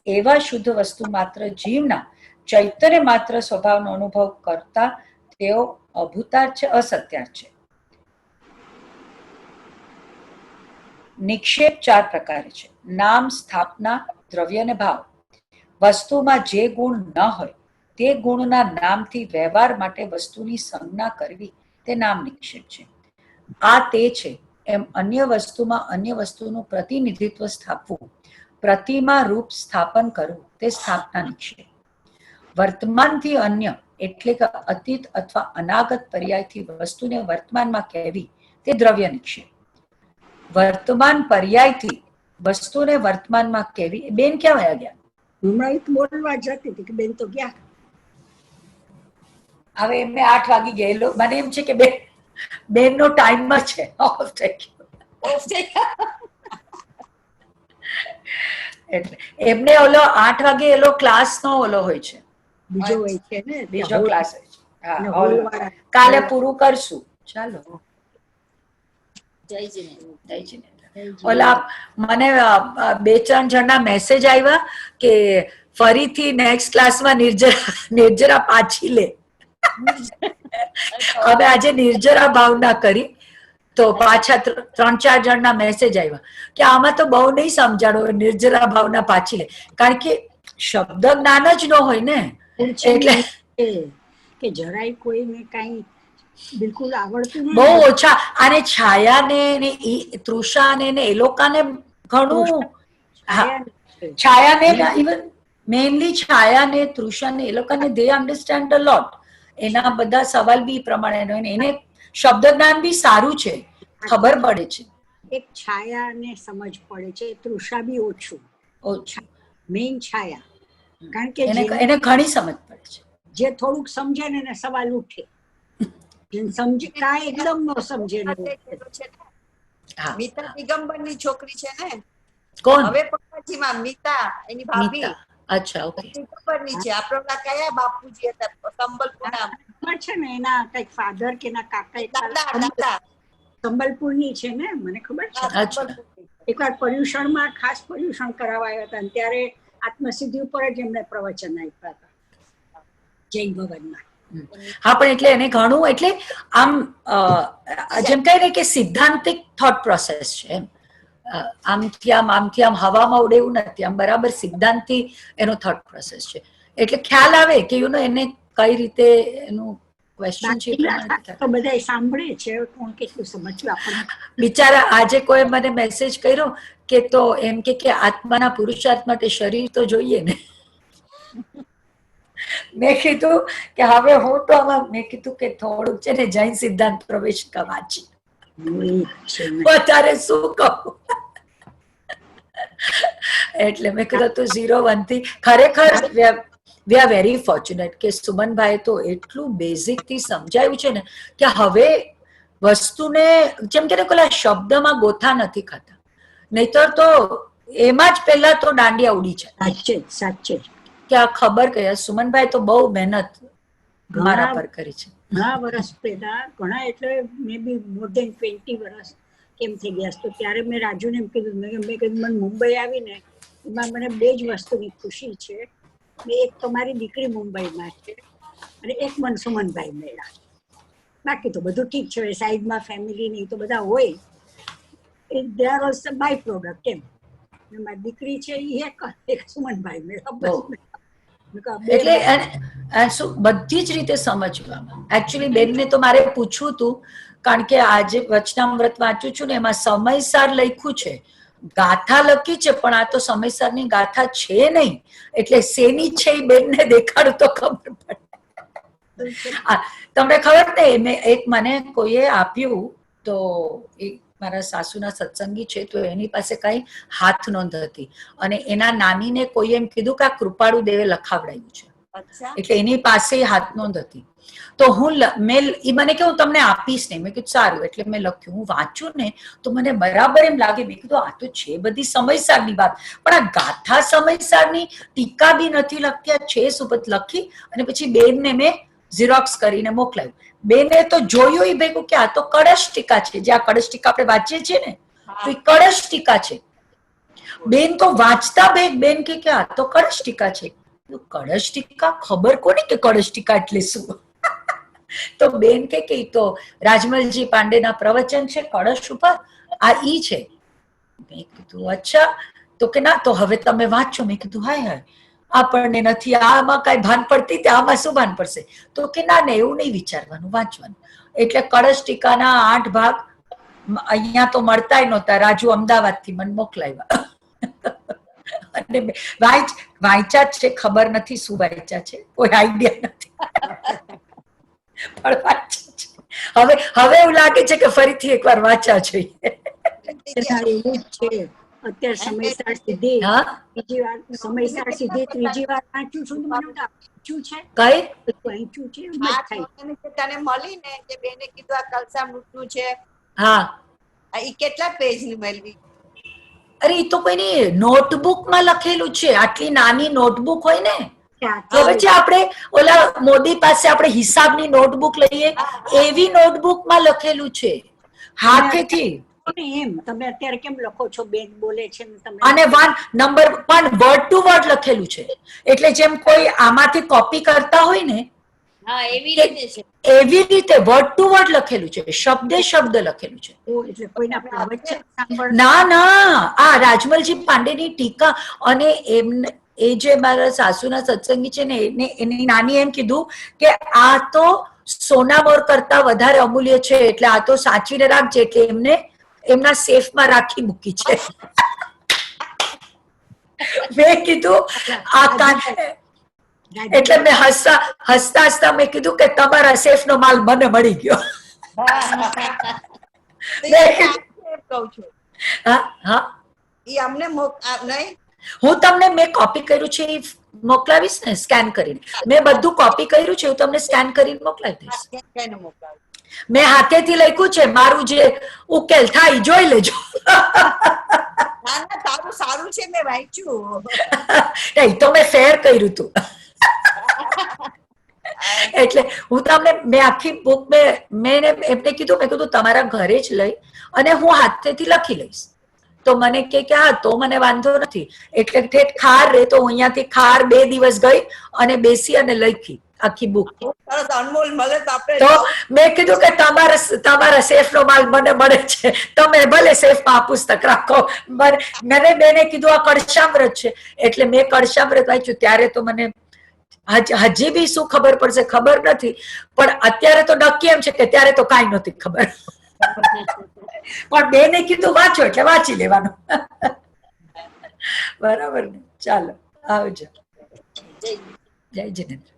[SPEAKER 1] એવા શુદ્ધ વસ્તુ માત્ર જીવના ચૈતન્ય માત્ર સ્વભાવનો અનુભવ કરતા તેઓ અભૂતાર્થ છે, અસત્યાર્થ છે. નિક્ષેપ 4 પ્રકારે છે: નામ, સ્થાપના, દ્રવ્ય અને ભાવ. વસ્તુમાં જે ગુણ ન હોય તે ગુણના નામથી વ્યવહાર માટે વસ્તુની સંજ્ઞા કરવી તે નામ નિક્ષેપ છે. આ તે છે એમ અન્ય વસ્તુમાં અન્ય વસ્તુનું પ્રતિનિધિત્વ સ્થાપવું, પ્રતિમા રૂપ સ્થાપન કરવું તે સ્થાપના નિક્ષેપ. વર્તમાનથી અન્ય એટલે કે અતીત અથવા અનાગત પર્યાયથી વસ્તુને વર્તમાનમાં કહેવી તે દ્રવ્ય નિક્ષેપ. વર્તમાન પર્યાયથી વસ્તુને વર્તમાનમાં કહેવી. બેન ક્યાં વયા ગયા?
[SPEAKER 2] હમણાં બોલવા જતી હતી કે બેન તો ગયા.
[SPEAKER 1] હવે એમને 8 વાગી ગયેલો, મને એમ છે કે બેન નો ટાઈમ જ છે ઓફ થઈ ગયો.
[SPEAKER 4] ઓફ થઈ ગયા.
[SPEAKER 1] એટલે એમને ઓલો 8 વાગે એલો ક્લાસ નો ઓલો હોય છે,
[SPEAKER 2] બીજો હોય છે ને
[SPEAKER 1] બીજો ક્લાસ હોય છે. હા,
[SPEAKER 2] અને
[SPEAKER 1] hall
[SPEAKER 2] હોલવાળા.
[SPEAKER 1] કાલે પૂરું કરશું. ચાલો,
[SPEAKER 5] જય જીનેન્દ્ર.
[SPEAKER 1] જય જીનેન્દ્ર. ઓલા મને 2-3 જણના મેસેજ આવ્યા કે ફરીથી નેક્સ્ટ ક્લાસમાં નિર્જરા પાછી લે. હવે આજે નિર્જરા ભાવના કરી તો પાછા 3-4 જણના મેસેજ આવ્યા કે આમાં તો બહુ નહીં સમજાણો, નિર્જરા ભાવના પાછી લે. કારણ કે શબ્દ જ્ઞાન જ ન હોય ને, એટલે
[SPEAKER 2] કે જરાય કોઈને કઈ બિલકુલ આવડતું
[SPEAKER 1] બહુ ઓછા. અને છાયાને ને તૃષાને ને એ લોકોને ઘણું, છાયાને ઇવન મેઇનલી છાયાને તૃષાને એ લોકોને દે અન્ડરસ્ટેન્ડ અ લોટ. એના બધા સવાલ બી પ્રમાણે હોય ને એને શબ્દ જ્ઞાન બી સારું છે, ખબર પડે છે.
[SPEAKER 2] એક છાયાને સમજ પડે છે, તૃષા બી ઓછું,
[SPEAKER 1] ઓછું
[SPEAKER 2] મેઇન છાયા. કારણ કે
[SPEAKER 1] એને ઘણી સમજ પડે છે.
[SPEAKER 2] જે થોડુંક સમજે ને એને સવાલ ઉઠે, સમજે કાંઈ એકદમ ન સમજે ને
[SPEAKER 1] હા,
[SPEAKER 4] મીતા દિગંબરની છોકરી છે ને,
[SPEAKER 1] કોણ?
[SPEAKER 4] હવે પપ્પાજીમાં મીતા એની ભાભી
[SPEAKER 1] મીતા. અચ્છા, ઓકે.
[SPEAKER 4] દિગંબરની છે. આપણા કયા બાપુજી હતા સંબલપુરના?
[SPEAKER 2] ખબર છે ને એના કઈક ફાધર કે એના કાકા
[SPEAKER 4] દાદા
[SPEAKER 2] સંબલપુરની છે ને, મને ખબર છે.
[SPEAKER 1] અચ્છા.
[SPEAKER 2] એકવાર પર્યુષણમાં ખાસ પર્યુષણ કરાવાયા હતા અને ત્યારે આત્મસિદ્ધિ ઉપર જ એમને પ્રવચન આપ્યા હતા જૈન ભવનમાં.
[SPEAKER 1] હા, પણ એટલે એને ઘણું, એટલે આમ જેમ કહે ને કે સિદ્ધાંતિક થોટ પ્રોસેસ છે એમ. આમથી આમ હવામાં ઉડે એવું નથી, આમ બરાબર સિદ્ધાંતથી એનો થોટ પ્રોસેસ છે. એટલે ખ્યાલ આવે કે એને કઈ રીતે એનું ક્વેશ્ચન છે.
[SPEAKER 2] તો બધા સાંભળે છે, કોણ કેટલું સમજ્યું આપણને.
[SPEAKER 1] બિચારા આજે કોઈ મને મેસેજ કર્યો કે તો એમ કે આત્માના પુરુષાર્થ માટે શરીર તો જોઈએ ને. મેં કીધું કે હવે હું તો આમાં મેં કીધું કે થોડુંક છે ને જૈન સિદ્ધાંત પ્રવેશ વાંચી, વધારે શું કહું. એટલે મેં કીધું તું 0-1 થી ખરેખર વી આર વેરી ફોર્ચ્યુનેટ કે સુમનભાઈ તો એટલું બેઝિક થી સમજાયું છે ને કે હવે વસ્તુને જેમ કે પેલા શબ્દમાં ગોથા નથી ખાતા, નહીતર તો એમાં જ પેલા તો દાંડિયા ઉડી છે.
[SPEAKER 2] સાચે
[SPEAKER 1] કે આ ખબર કે સુમનભાઈ તો બહુ મહેનત મારા પર કરી છે.
[SPEAKER 2] ઘણા વર્ષ પહેલા, ઘણા એટલે મે બી મોર દેન 20 વર્ષ કેમ થઈ ગયા. તો ત્યારે મેં રાજુને એમ કીધું, મેં કીધું મને મુંબઈ આવીને એમાં મને 2 જ વસ્તુની ખુશી છે. એક તો મારી દીકરી મુંબઈમાં છે અને એક મન સુમનભાઈ મળ્યા. બાકી તો બધું ઠીક છે, સાઈડમાં ફેમિલી ની તો બધા હોય, they are also by product એમ. મારી દીકરી છે એક સુમનભાઈ મળ્યા.
[SPEAKER 1] એટલે બધી જ રીતે સમજવામાં. એકચ્યુઅલી બેનને તો મારે પૂછવું હતું, કારણ કે આજે વચનામૃત વાંચું છું ને એમાં સમયસાર લખ્યું છે, ગાથા લખી છે, પણ આ તો સમયસારની ગાથા છે નહીં. એટલે શેની છે એ બેનને દેખાડું તો ખબર પડે. તમને ખબર ને એક મને કોઈએ આપ્યું, તો એક મારા સાસુના સત્સંગી છે, તો એની પાસે કઈ હાથ નોંધ હતી અને એના નાનીને કોઈ એમ કીધું કે આ કૃપાળુ દેવે લખાવડાયું છે, એટલે એની પાસે હાથ નોંધ હતી. તો મેં મને કે હું તમને આપીશ નહીં. મેં કીધું સારું. એટલે મેં લખ્યું, હું વાંચું ને તો મને બરાબર એમ લાગે. મેં કીધું આ તો છે બધી સમયસારની વાત, પણ આ ગાથા સમયસારની ટીકા બી નથી લખતી, આ છે સુપત લખી અને પછી બેનને મેં ઝેરોક્સ કરીને મોકલાયું. બેને તો જોયું એ ભેગું કે આ તો કળશ ટીકા છે, જે આ કળશ ટીકા આપણે વાંચીએ છીએ ને, તો એ કળશ ટીકા છે. બેન તો વાંચતા બેન કે આ તો કળશ ટીકા છે. કળશ ટીકા ખબર કોને કે કળશ ટીકા એટલે શું? તો બેન કે તો રાજમલજી પાંડેના પ્રવચન છે કળશ ઉપર, આ ઈ છે. મેં કીધું અચ્છા. તો કે ના, તો હવે તમે વાંચો. મેં કીધું હાય આપણને નથી આમાં કઈ ભાન પડતી, આમાં શું ભાન પડશે? તો કે ના એવું નહીં વિચારવાનું, વાંચવાનું. એટલે કળશ ટીકાના 8 ભાગ અહીંયા તો મળતા નહોતા, રાજુ અમદાવાદ થી મને મોકલાવ્યા. અને વાંચ્યા જ છે, ખબર નથી શું વાંચ્યા છે, કોઈ આઈડિયા નથી, પણ વાંચ્યા છે. હવે એવું લાગે છે કે ફરીથી એકવાર વાંચ્યા જોઈએ.
[SPEAKER 2] એવું જ છે. અત્યારે સમયસર સીધી
[SPEAKER 1] હા
[SPEAKER 2] બીજી વાર સમયસર સીધી ત્રીજી વાર વાંચું છું તો મને વાંચ્યું છે
[SPEAKER 1] કઈ
[SPEAKER 2] વાંચ્યું છે એમ જ
[SPEAKER 4] આ
[SPEAKER 2] થાય.
[SPEAKER 4] છોકરાને જે તને મળી ને જે બેને કીધું આ કલસા મૃત્યુ છે
[SPEAKER 1] હા
[SPEAKER 4] ઈ કેટલા પેજ ની મેળવી?
[SPEAKER 1] અરે એ તો કોઈની નોટબુકમાં લખેલું છે. આટલી નાની નોટબુક હોય ને, ખબર છે આપણે ઓલા મોદી પાસે આપણે હિસાબની નોટબુક લઈએ એવી નોટબુકમાં લખેલું છે, હાથેથી.
[SPEAKER 2] એમ તમે અત્યારે કેમ લખો છો? બેન બોલે છે ને તમે
[SPEAKER 1] અને નંબર પણ વર્ડ ટુ વર્ડ લખેલું છે, એટલે જેમ કોઈ આમાંથી કોપી કરતા હોય ને
[SPEAKER 5] હા એવી રીતે છે.
[SPEAKER 1] એવી રીતે વર્ડ ટુ વર્ડ લખેલું છે, શબ્દે શબ્દ લખેલું છે.
[SPEAKER 2] એટલે કોઈના પ્રવચન સાંભળ
[SPEAKER 1] ના ના, આ રાજમલજી પાંડેની ટીકા. અને એમને એ જે મારા સાસુના સત્સંગી છે ને એની નાની એમ કીધું કે આ તો સોનામોર કરતા વધારે અમૂલ્ય છે, એટલે આ તો સાચવીને રાખજે. એટલે એમને એમના સેફમાં રાખી મૂકી છે. મેં કીધું આ કાન, એટલે મેં હસતા હસતા મેં કીધું કે તમારા સેફ નો માલ મને મળી ગયો.
[SPEAKER 4] કહું છું
[SPEAKER 1] હા હા,
[SPEAKER 4] ઈ અમને નહીં
[SPEAKER 1] હું તમને મેં કોપી કર્યું છે એ મોકલાવીશ ને સ્કેન કરીને. મેં બધું કોપી કર્યું છે, હું તમને સ્કેન કરીને મોકલાવી દઈશ.
[SPEAKER 4] કેને મોકલાવ્યું?
[SPEAKER 1] મેં હાથેથી લખ્યું છે, મારું જે ઉકેલ થાય ઈ જોઈ લેજો.
[SPEAKER 4] ના ના, તારું સારું છે, મેં વાંચ્યું.
[SPEAKER 1] નહીં તો મેં ફેર કર્યું હતું. એટલે હું તમને મેં આખી બુક મેં એમને કીધું, મેં કીધું તમારા ઘરે જ લઈ અને હું હાથેથી લખી લઈશ. તો મને કે હા તો મને વાંધો નથી. એટલે ઠેઠ ખાર રે તો હું અહીંયાથી ખાર 2 દિવસ ગઈ અને બેસી અને લખી આખી બુક.
[SPEAKER 4] સરસ, અનમોલ મળે તો આપણે
[SPEAKER 1] તો મેં કીધું કે તમારા સેફ નો માલ મને મળે છે, તમે ભલે સેફમાં આ પુસ્તક રાખો. મને બેને કીધું આ કળશામૃત છે, એટલે મેં કળશામૃત વાંચ્યું. ત્યારે તો મને હજી બી શું ખબર પડશે ખબર નથી, પણ અત્યારે તો નક્કી એમ છે કે ત્યારે તો કાંઈ નહોતી ખબર. પણ બેને કીધું વાંચો એટલે વાંચી લેવાનું. બરાબર ને? ચાલો આવજો. જય જિનેન્દ્ર.